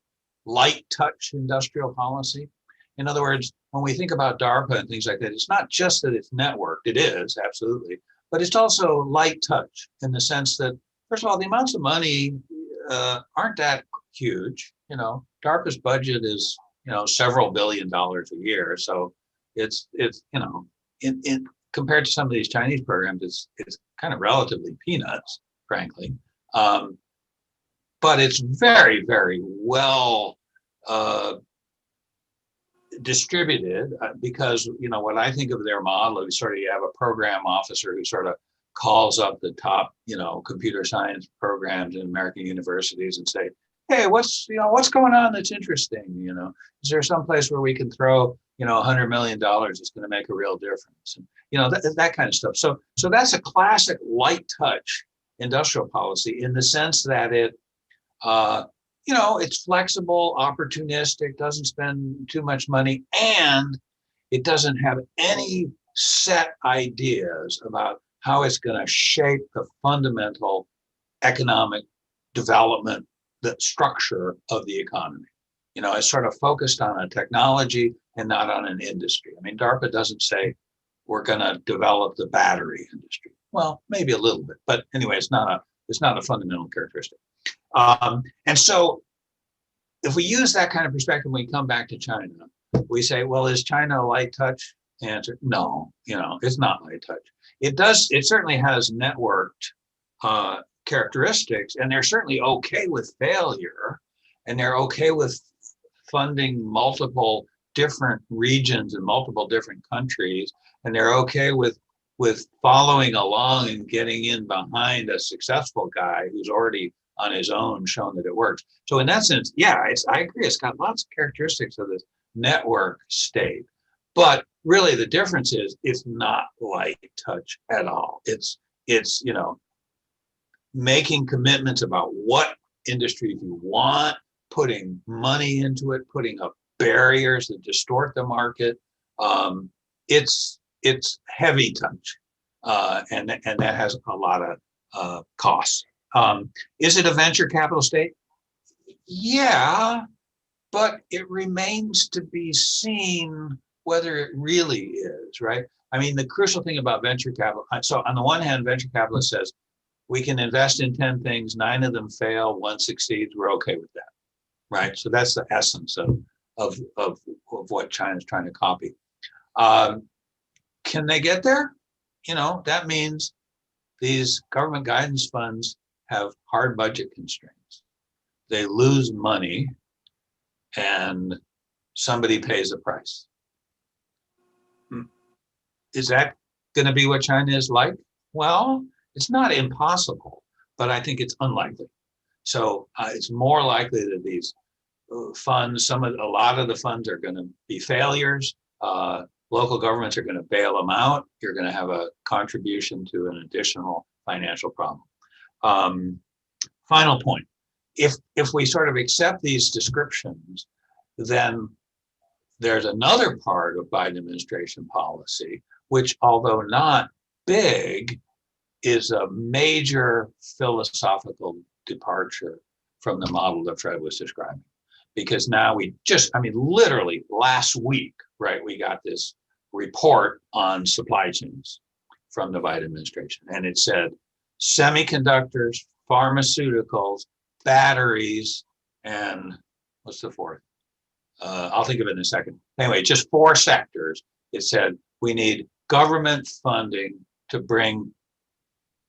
light touch industrial policy. In other words, when we think about DARPA and things like that, it's not just that it's networked, it is, absolutely, but it's also light touch in the sense that, first of all, the amounts of money aren't that huge. You know, DARPA's budget is, you know, several $billion a year. So it's you know, in compared to some of these Chinese programs, it's kind of relatively peanuts, frankly. But it's very, very well distributed because, you know, when I think of their model, is sort of you have a program officer who sort of calls up the top, you know, computer science programs in American universities and say, hey, what's going on that's interesting? You know, is there some place where we can throw, you know, $100 million that's going to make a real difference? And, you know, that kind of stuff. So that's a classic light touch industrial policy in the sense that it, you know, it's flexible, opportunistic, doesn't spend too much money, and it doesn't have any set ideas about how it's going to shape the fundamental economic development, the structure of the economy. You know, it's sort of focused on a technology and not on an industry. I mean, DARPA doesn't say we're going to develop the battery industry. Well, maybe a little bit, but anyway, it's not a fundamental characteristic. And so if we use that kind of perspective, when we come back to China, we say, well, is China a light touch? Answer, no, you know, it's not light touch. It certainly has networked characteristics, and they're certainly okay with failure, and they're okay with funding multiple different regions and multiple different countries, and they're okay with following along and getting in behind a successful guy who's already on his own shown that it works. So in that sense, yeah, I agree. It's got lots of characteristics of this network state, but really the difference is it's not light touch at all. It's you know, making commitments about what industries you want, putting money into it, putting up barriers that distort the market. It's heavy touch, and that has a lot of costs. Is it a venture capital state? Yeah, but it remains to be seen whether it really is, right? I mean, the crucial thing about venture capital, so on the one hand, venture capitalist says, we can invest in 10 things, 9 of them fail, 1 succeeds, we're okay with that, right? So that's the essence of what China's trying to copy. Can they get there? You know, that means these government guidance funds have hard budget constraints. They lose money and somebody pays the price. Is that going to be what China is like? Well, it's not impossible, but I think it's unlikely. So it's more likely that these funds, a lot of the funds are going to be failures. Local governments are going to bail them out. You're going to have a contribution to an additional financial problem. Final point. If we sort of accept these descriptions, then there's another part of Biden administration policy, which, although not big, is a major philosophical departure from the model that Fred was describing. Because now literally last week, right, we got this report on supply chains from the Biden administration. And it said semiconductors, pharmaceuticals, batteries, and what's the fourth? I'll think of it in a second. Anyway, just 4 sectors. It said we need government funding to bring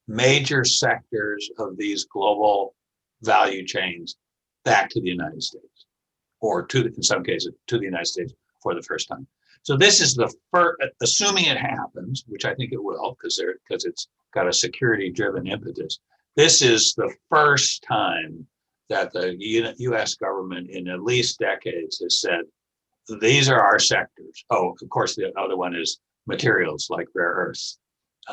major sectors of these global value chains back to the United States, or in some cases, to the United States for the first time. So this is the first, assuming it happens, which I think it will, because it's got a security-driven impetus. This is the first time that the U.S. government in at least decades has said, these are our sectors. Oh, of course, the other one is materials like rare earths.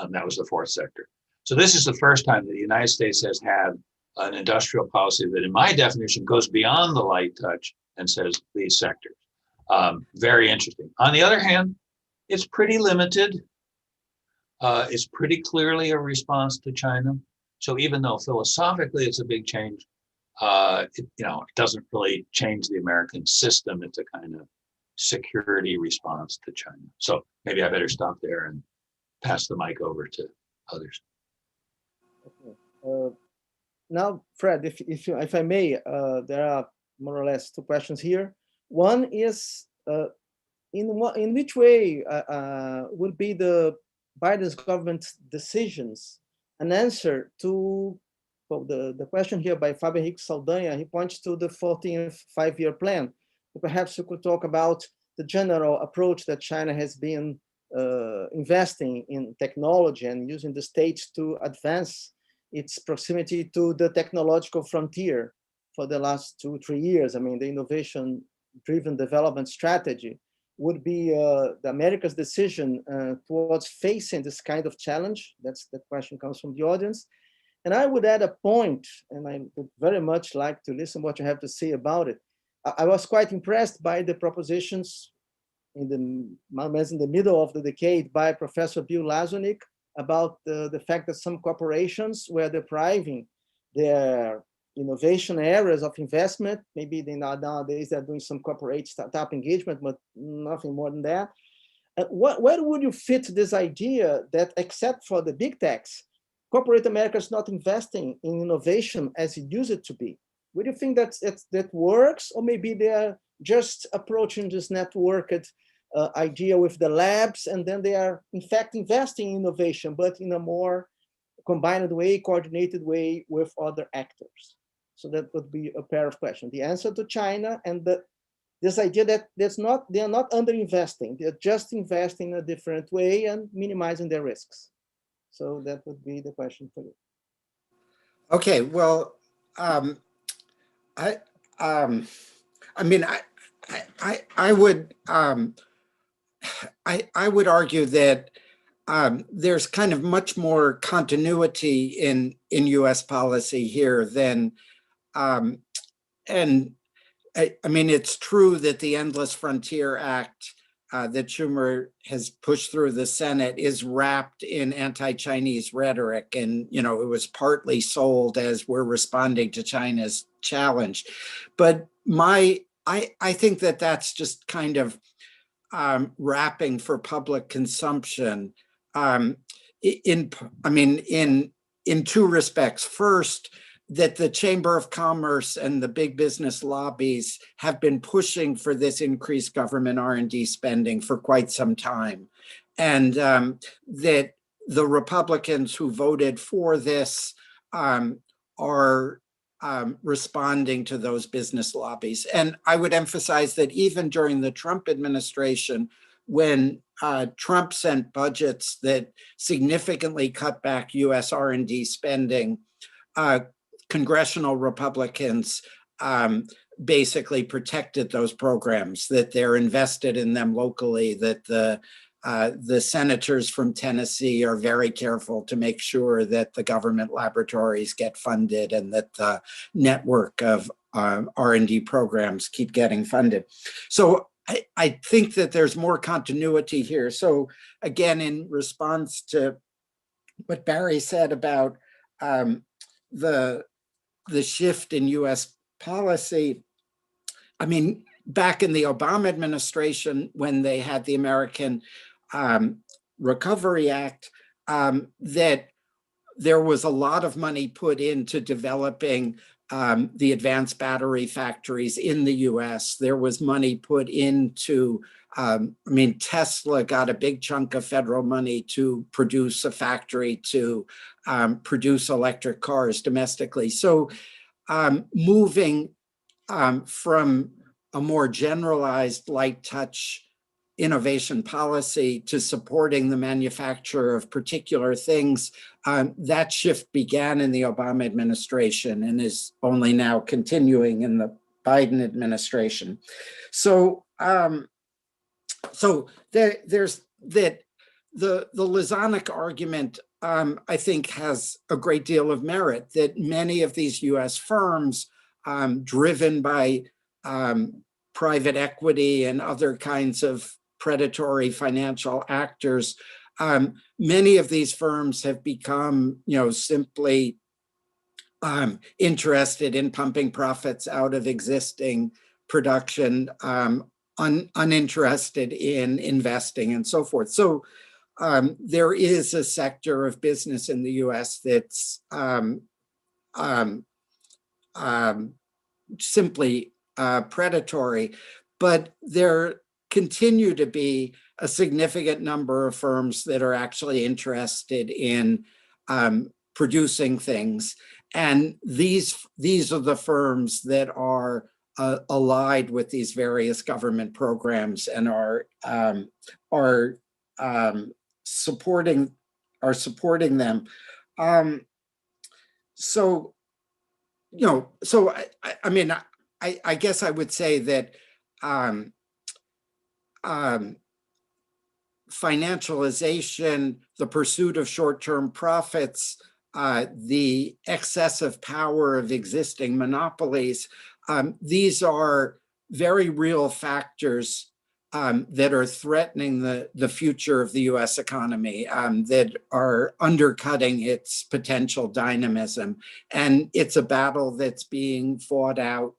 That was the 4th sector. So this is the first time that the United States has had an industrial policy that, in my definition, goes beyond the light touch and says these sectors. Very interesting. On the other hand, it's pretty limited. It's pretty clearly a response to China. So even though philosophically it's a big change, it doesn't really change the American system. It's a kind of security response to China. So maybe I better stop there and pass the mic over to others. Okay. Now, Fred, if I may, there are more or less two questions here. One is, in which way would be the Biden's government's decisions an answer to the question here by Fabio Henrique Saldanha? He points to the 14th five-year plan. Perhaps you could talk about the general approach that China has been investing in technology and using the states to advance its proximity to the technological frontier for the last 2-3 years. I mean, the innovation-driven development strategy would be the America's decision towards facing this kind of challenge. The question comes from the audience. And I would add a point, and I would very much like to listen what you have to say about it. I was quite impressed by the propositions in the middle of the decade by Professor Bill Lazunik about the fact that some corporations were depriving their innovation areas of investment. Maybe nowadays they're doing some corporate startup engagement, but nothing more than that. Where would you fit this idea that, except for the big techs, corporate America is not investing in innovation as it used to be? Would you think that works, or maybe they are just approaching this networked idea with the labs, and then they are in fact investing in innovation, but in a more combined way, coordinated way with other actors? So that would be a pair of questions. The answer to China and this idea that they are not underinvesting, they're just investing in a different way and minimizing their risks. So that would be the question for you. Okay, well, I would argue that there's kind of much more continuity in U.S. policy here than, and I mean, it's true that the Endless Frontier Act that Schumer has pushed through the Senate is wrapped in anti-Chinese rhetoric, and it was partly sold as we're responding to China's challenge. But I think that that's just kind of wrapping for public consumption. In two respects. First, that the Chamber of Commerce and the big business lobbies have been pushing for this increased government R&D spending for quite some time. And that the Republicans who voted for this are responding to those business lobbies. And I would emphasize that even during the Trump administration, when Trump sent budgets that significantly cut back US R&D spending, congressional Republicans basically protected those programs, that they're invested in them locally, that the senators from Tennessee are very careful to make sure that the government laboratories get funded and that the network of R&D programs keep getting funded. So I think that there's more continuity here. So again, in response to what Barry said about the shift in US policy, I mean, back in the Obama administration, when they had the American Recovery Act, that there was a lot of money put into developing the advanced battery factories in the US. There was money put into, Tesla got a big chunk of federal money to produce a factory to produce electric cars domestically. So moving from a more generalized light touch innovation policy to supporting the manufacture of particular things, that shift began in the Obama administration and is only now continuing in the Biden administration. So, there's that. The Lozanic argument, I think, has a great deal of merit, that many of these US firms, driven by private equity and other kinds of predatory financial actors, many of these firms have become, simply interested in pumping profits out of existing production, uninterested in investing and so forth. So there is a sector of business in the US that's simply predatory, but there continue to be a significant number of firms that are actually interested in producing things. And these are the firms that are allied with these various government programs and are supporting them. So, you know, so I mean, I guess I would say that financialization, the pursuit of short-term profits, the excessive power of existing monopolies, these are very real factors that are threatening the future of the US economy, that are undercutting its potential dynamism. And it's a battle that's being fought out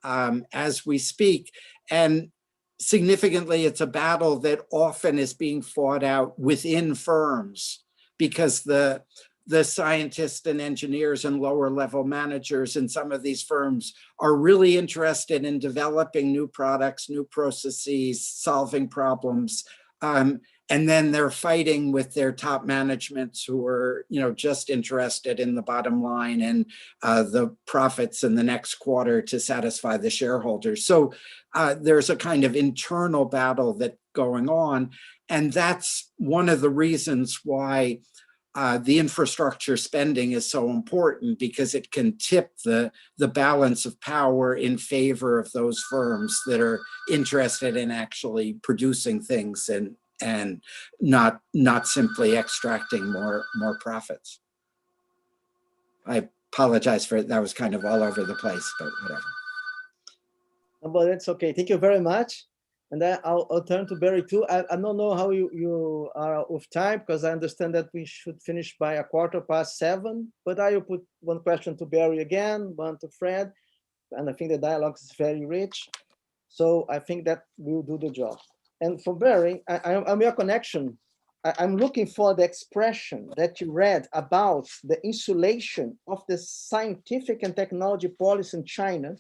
as we speak. And significantly, it's a battle that often is being fought out within firms, because the scientists and engineers and lower level managers in some of these firms are really interested in developing new products, new processes, solving problems. And then they're fighting with their top managements who are, you know, just interested in the bottom line and the profits in the next quarter to satisfy the shareholders. So there's a kind of internal battle that's going on. And that's one of the reasons why the infrastructure spending is so important, because it can tip the balance of power in favor of those firms that are interested in actually producing things and not simply extracting more profits. I apologize for it. That was kind of all over the place, but whatever. But that's okay. Thank you very much. And then I'll turn to Barry too. I don't know how you are with time, because I understand that we should finish by 7:15, but I will put one question to Barry again, one to Fred, and I think the dialogue is very rich. So I think that will do the job. And for Barry, I'm your connection. I'm looking for the expression that you read about the insulation of the scientific and technology policy in China.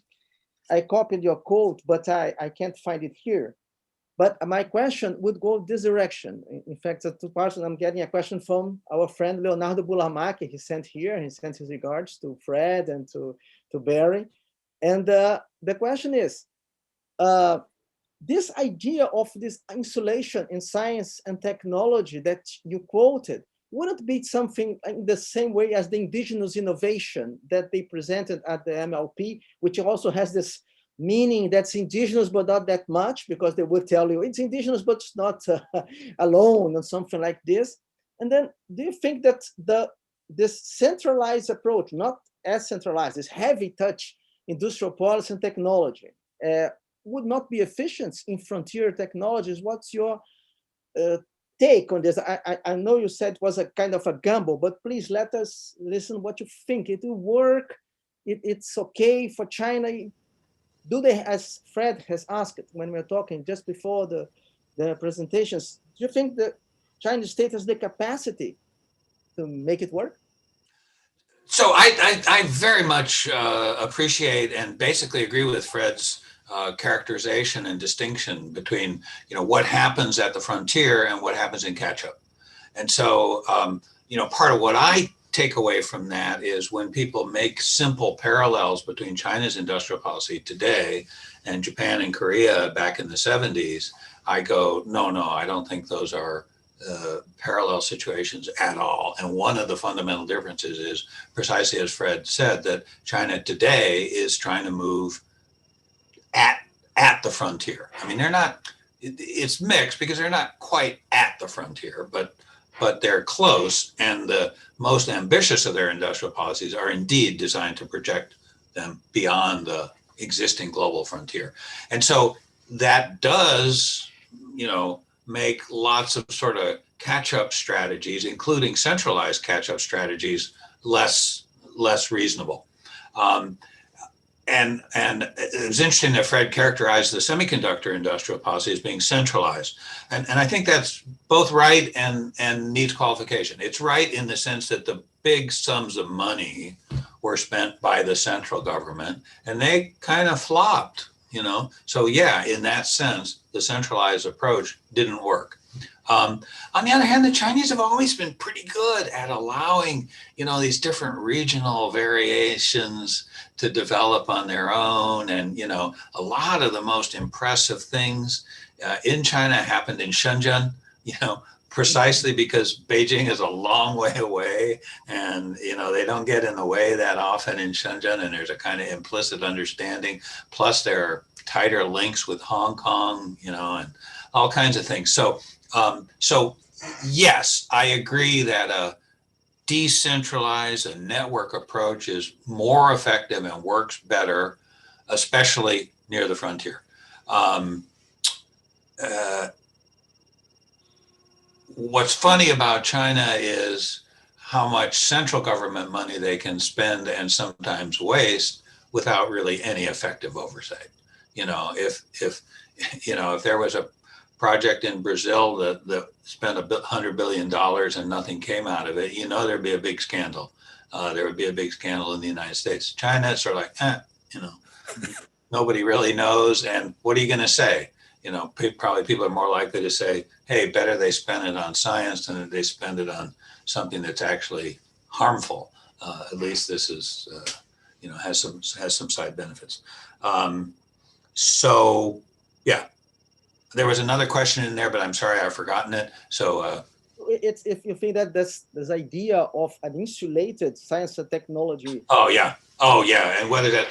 I copied your quote, but I can't find it here. But my question would go this direction. In fact, the two parts, I'm getting a question from our friend Leonardo Bulamaki. He sent here, he sent his regards to Fred and to Barry. And the question is, this idea of this insulation in science and technology that you quoted, wouldn't be something in the same way as the indigenous innovation that they presented at the MLP, which also has this meaning that's indigenous, but not that much, because they would tell you it's indigenous, but it's not alone, and something like this. And then do you think that this centralized approach, not as centralized, this heavy touch industrial policy and technology, would not be efficient in frontier technologies? What's your take on this? I know you said it was a kind of a gamble, but please let us listen what you think. It will work? It's okay for China? Do they, as Fred has asked when we were talking just before the presentations, do you think the Chinese state has the capacity to make it work? So I very much appreciate and basically agree with Fred's characterization and distinction between, you know, what happens at the frontier and what happens in catch-up. And so, you know, part of what I take away from that is when people make simple parallels between China's industrial policy today and Japan and Korea back in the 70s, I go, no, I don't think those are parallel situations at all. And one of the fundamental differences is precisely as Fred said, that China today is trying to move at the frontier. I mean, they're not, it's mixed because they're not quite at the frontier, but they're close, and the most ambitious of their industrial policies are indeed designed to project them beyond the existing global frontier. And so that does, you know, make lots of sort of catch-up strategies, including centralized catch-up strategies, less reasonable. And it was interesting that Fred characterized the semiconductor industrial policy as being centralized. And I think that's both right and needs qualification. It's right in the sense that the big sums of money were spent by the central government and they kind of flopped, you know? So yeah, in that sense, the centralized approach didn't work. On the other hand, the Chinese have always been pretty good at allowing, you know, these different regional variations to develop on their own. And, you know, a lot of the most impressive things in China happened in Shenzhen, you know, precisely because Beijing is a long way away and, you know, they don't get in the way that often in Shenzhen, and there's a kind of implicit understanding. Plus there are tighter links with Hong Kong, you know, and all kinds of things. So yes, I agree that a decentralized and network approach is more effective and works better, especially near the frontier. What's funny about China is how much central government money they can spend and sometimes waste without really any effective oversight. You know, if there was a project in Brazil that spent $100 billion and nothing came out of it, you know, there'd be a big scandal. There would be a big scandal in the United States. China, it's sort of like, you know, nobody really knows. And what are you going to say? You know, probably people are more likely to say, hey, better they spend it on science than that they spend it on something that's actually harmful. At least this is, you know, has some side benefits. So, yeah. There was another question in there, but I'm sorry, I've forgotten it. So it's if you think that this idea of an insulated science and technology. Oh yeah, and whether that,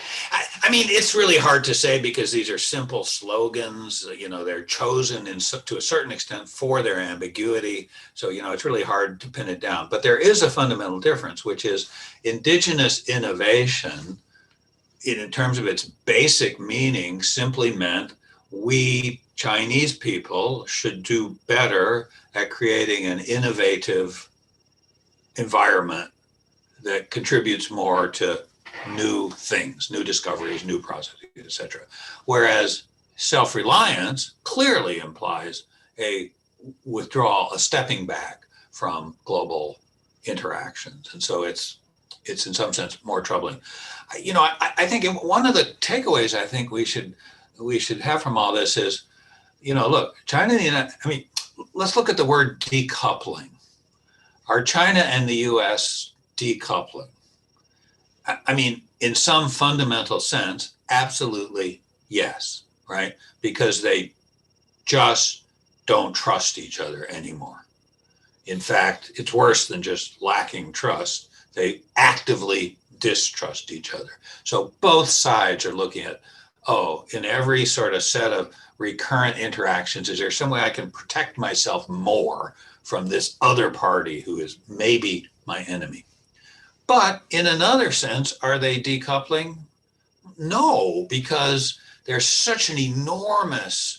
I mean, it's really hard to say because these are simple slogans. You know, they're chosen to a certain extent for their ambiguity. So you know, it's really hard to pin it down. But there is a fundamental difference, which is indigenous innovation, in terms of its basic meaning, simply meant we Chinese people should do better at creating an innovative environment that contributes more to new things, new discoveries, new processes, etc. Whereas self-reliance clearly implies a withdrawal, a stepping back from global interactions. And so it's in some sense more troubling. You know, I think one of the takeaways I think we should have from all this is, you know, look, China and the United, I mean, let's look at the word decoupling. Are China and the US decoupling? I mean, in some fundamental sense, absolutely yes, right? Because they just don't trust each other anymore. In fact, it's worse than just lacking trust. They actively distrust each other. So both sides are looking at, oh, in every sort of set of recurrent interactions, is there some way I can protect myself more from this other party who is maybe my enemy? But in another sense, are they decoupling? No, because there's such an enormous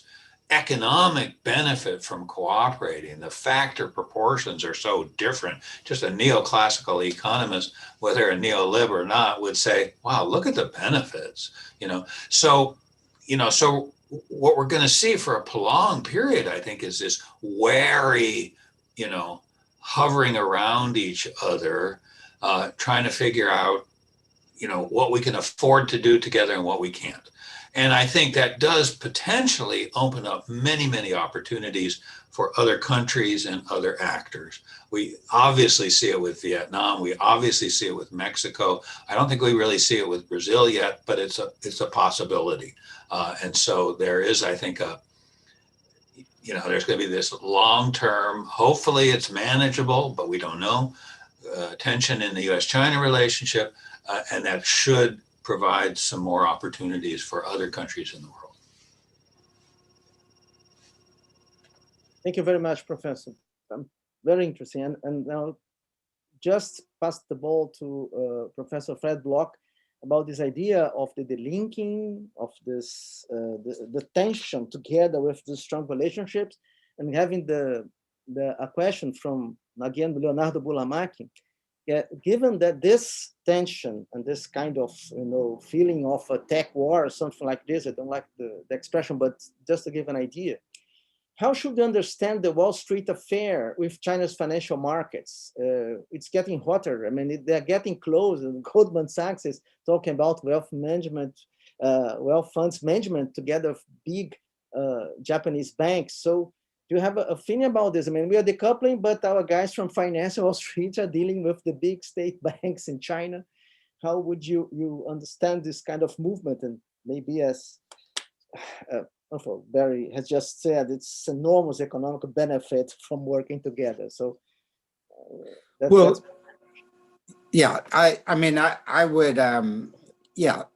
economic benefit from cooperating. The factor proportions are so different. Just a neoclassical economist, whether a neolib or not, would say, wow, look at the benefits, you know. So what we're going to see for a prolonged period, I think, is this wary, you know, hovering around each other, trying to figure out, you know, what we can afford to do together and what we can't. And I think that does potentially open up many, many opportunities for other countries and other actors. We obviously see it with Vietnam. We obviously see it with Mexico. I don't think we really see it with Brazil yet, but it's a possibility. And so there is, I think, you know, there's going to be this long-term, hopefully it's manageable, but we don't know, tension in the US-China relationship, and that should provide some more opportunities for other countries in the world. Thank you very much, Professor. Very interesting. And now just pass the ball to Professor Fred Block about this idea of the linking of this, the tension together with the strong relationships, and having a question from, again, Leonardo Bulamaki. given that this tension and this kind of feeling of a tech war or something like this, I don't like the expression, but just to give an idea, how should we understand the Wall Street affair with China's financial markets? It's getting hotter. I mean, they're getting close. And Goldman Sachs is talking about wealth management, wealth funds management together with big Japanese banks. So do you have a feeling about this? I mean, we are decoupling, but our guys from financial Wall Street are dealing with the big state banks in China. How would you understand this kind of movement? And maybe as Barry has just said, it's enormous economic benefit from working together. So that's yeah, I mean, I would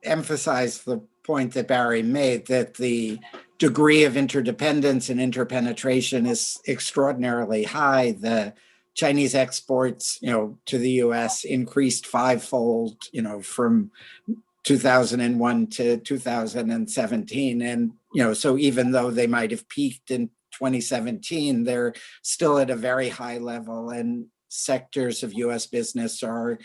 emphasize the point that Barry made, that the degree of interdependence and interpenetration is extraordinarily high. The Chinese exports, to the US increased fivefold, from 2001 to 2017. And, so even though they might have peaked in 2017, they're still at a very high level, and sectors of US business are,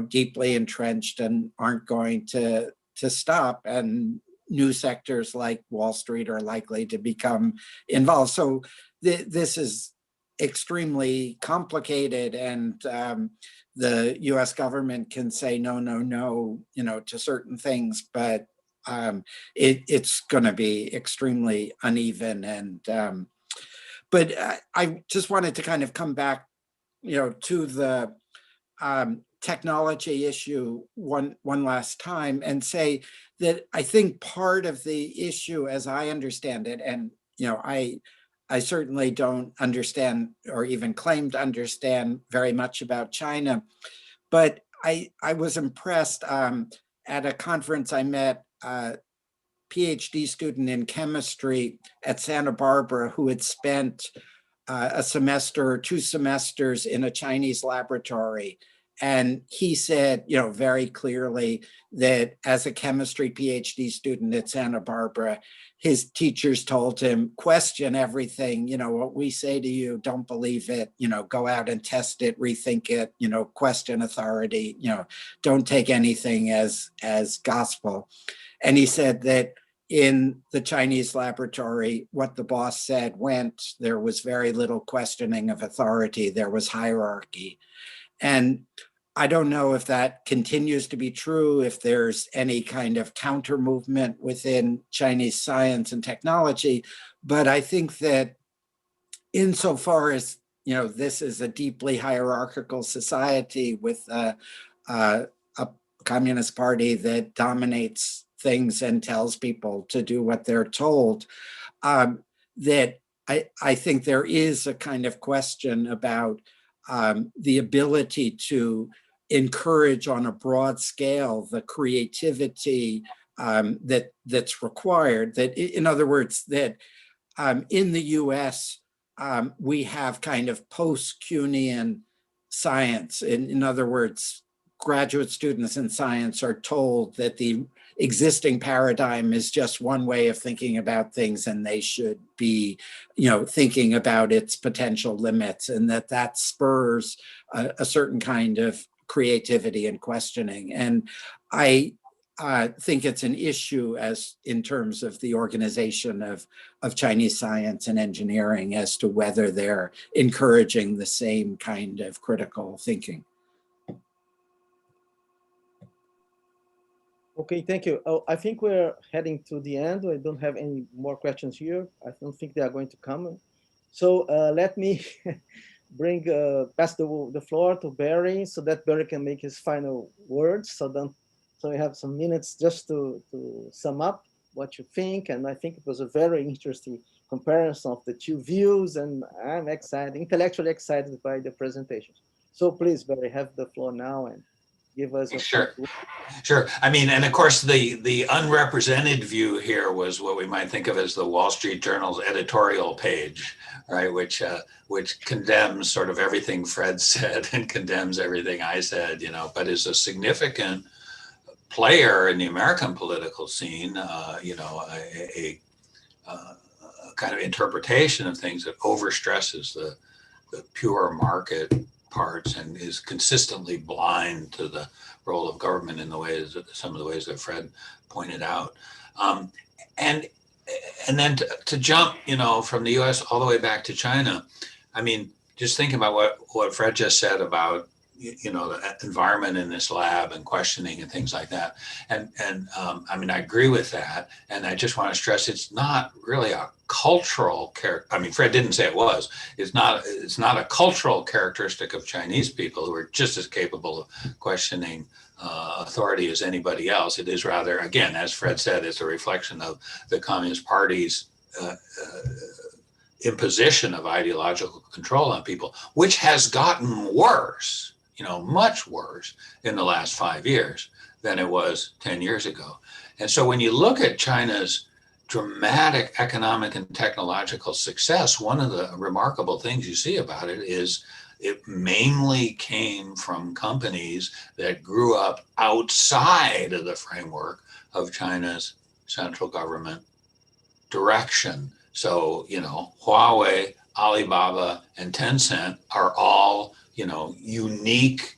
deeply entrenched and aren't going to stop. And new sectors like Wall Street are likely to become involved. So this is extremely complicated, and the US government can say no, to certain things, but it's going to be extremely uneven. And but I just wanted to kind of come back, to the technology issue one last time, and say that I think part of the issue, as I understand it, and I certainly don't understand or even claim to understand very much about China, but I was impressed at a conference. I met a PhD student in chemistry at Santa Barbara who had spent a semester or 2 semesters in a Chinese laboratory. And he said, very clearly that as a chemistry PhD student at Santa Barbara, his teachers told him, question everything, what we say to you, don't believe it, go out and test it, rethink it, question authority, don't take anything as gospel. And he said that in the Chinese laboratory, what the boss said went. There was very little questioning of authority. There was hierarchy. And I don't know if that continues to be true, if there's any kind of counter movement within Chinese science and technology, but I think that insofar as, this is a deeply hierarchical society with a communist party that dominates things and tells people to do what they're told, that I think there is a kind of question about the ability to encourage on a broad scale the creativity that's required. That, in other words, that in the US, we have kind of post-Kuhnian science. In other words, graduate students in science are told that the existing paradigm is just one way of thinking about things, and they should be, thinking about its potential limits, and that spurs a certain kind of creativity and questioning. And I think it's an issue as in terms of the organization of Chinese science and engineering as to whether they're encouraging the same kind of critical thinking. Okay, thank you. Oh, I think we're heading to the end. I don't have any more questions here. I don't think they are going to come. So let me pass the floor to Barry so that Barry can make his final words. So we have some minutes just to sum up what you think. And I think it was a very interesting comparison of the two views, and I'm intellectually excited by the presentations. So please, Barry, have the floor now and give us a Sure. I mean, and of course, the unrepresented view here was what we might think of as the Wall Street Journal's editorial page, right? Which condemns sort of everything Fred said and condemns everything I said, but is a significant player in the American political scene, a kind of interpretation of things that overstresses the pure market parts and is consistently blind to the role of government in the ways, some of the ways that Fred pointed out. And then to jump, from the US all the way back to China, I mean, just thinking about what Fred just said about, the environment in this lab and questioning and things like that. And I mean, I agree with that. And I just want to stress, it's not really a cultural character. I mean, Fred didn't say it was. It's not a cultural characteristic of Chinese people who are just as capable of questioning authority as anybody else. It is rather, again, as Fred said, it's a reflection of the Communist Party's imposition of ideological control on people, which has gotten worse, much worse in the last 5 years than it was 10 years ago. And so when you look at China's dramatic economic and technological success, one of the remarkable things you see about it is it mainly came from companies that grew up outside of the framework of China's central government direction. So, Huawei, Alibaba, and Tencent are all, unique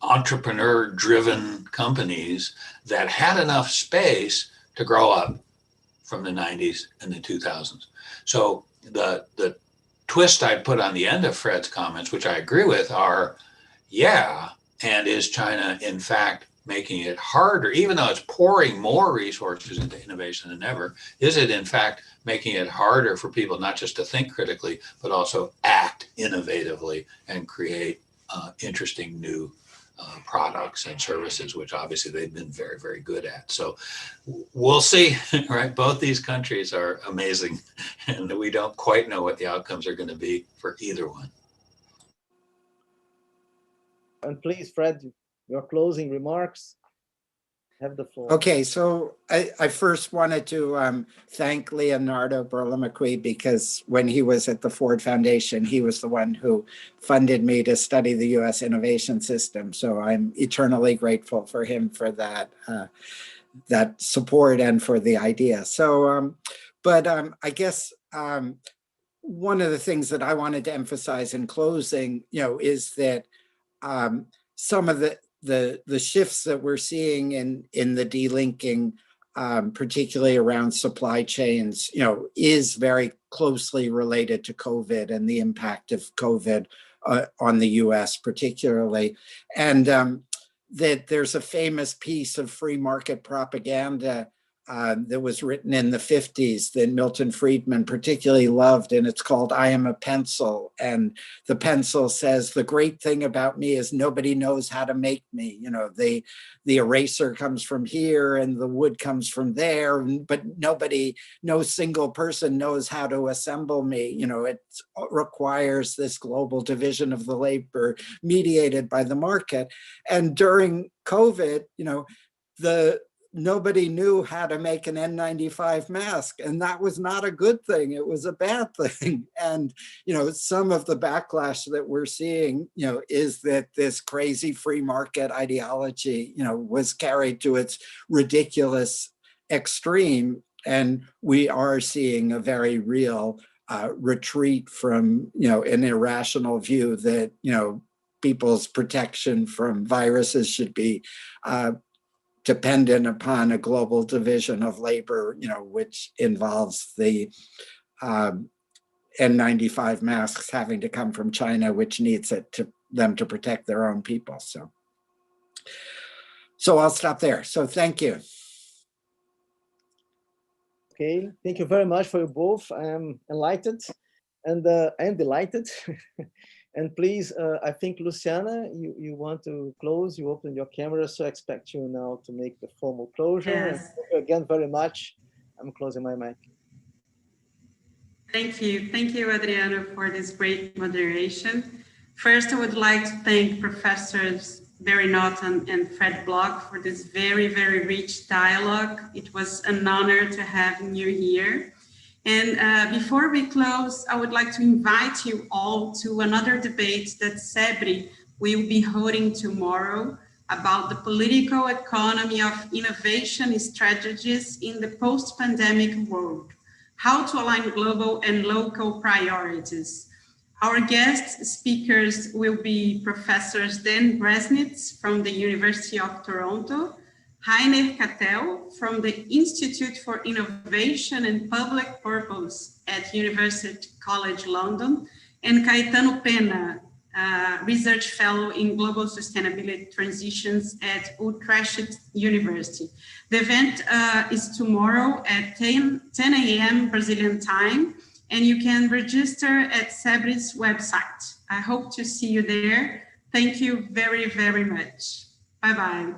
entrepreneur-driven companies that had enough space to grow up from the 90s and the 2000s. So the twist I'd put on the end of Fred's comments, which I agree with, are, and is China in fact making it harder, even though it's pouring more resources into innovation than ever, is it in fact making it harder for people not just to think critically, but also act innovatively and create interesting new products and services, which obviously they've been very, very good at. So we'll see, right? Both these countries are amazing, and we don't quite know what the outcomes are going to be for either one. And please, Fred, your closing remarks. Have the floor. Okay, so I first wanted to thank Leonardo Burlamaqui, because when he was at the Ford Foundation, he was the one who funded me to study the U.S. innovation system. So I'm eternally grateful for him for that that support and for the idea. So, I guess one of the things that I wanted to emphasize in closing, is that some of the shifts that we're seeing in the delinking, particularly around supply chains, is very closely related to COVID and the impact of COVID on the US particularly. And that there's a famous piece of free market propaganda that was written in the 50s that Milton Friedman particularly loved, and it's called "I Am a Pencil." And the pencil says, the great thing about me is nobody knows how to make me. The eraser comes from here and the wood comes from there, but no single person knows how to assemble me. It requires this global division of the labor mediated by the market. And during COVID, nobody knew how to make an N95 mask, and that was not a good thing. It was a bad thing. And, some of the backlash that we're seeing, is that this crazy free market ideology, was carried to its ridiculous extreme. And we are seeing a very real retreat from, an irrational view that, people's protection from viruses should be dependent upon a global division of labor, which involves the N95 masks having to come from China, which needs them to protect their own people. So I'll stop there. So thank you. Okay, thank you very much for you both. I am enlightened and I am delighted. And please, I think, Luciana, you want to close, you open your camera, so I expect you now to make the formal closure. Yes. Thank you again very much. I'm closing my mic. Thank you, Adriano, for this great moderation. First, I would like to thank Professors Barry Naughton and Fred Block for this very, very rich dialogue. It was an honor to have you here. And before we close, I would like to invite you all to another debate that CEBRI will be holding tomorrow about the political economy of innovation strategies in the post-pandemic world, how to align global and local priorities. Our guest speakers will be Professors Dan Bresnitz from the University of Toronto, Heiner Cattell from the Institute for Innovation and Public Purpose at University College London, and Caetano Pena, Research Fellow in Global Sustainability Transitions at Utrecht University. The event is tomorrow at 10 a.m. Brazilian time, and you can register at CEBRI's website. I hope to see you there. Thank you very, very much. Bye-bye.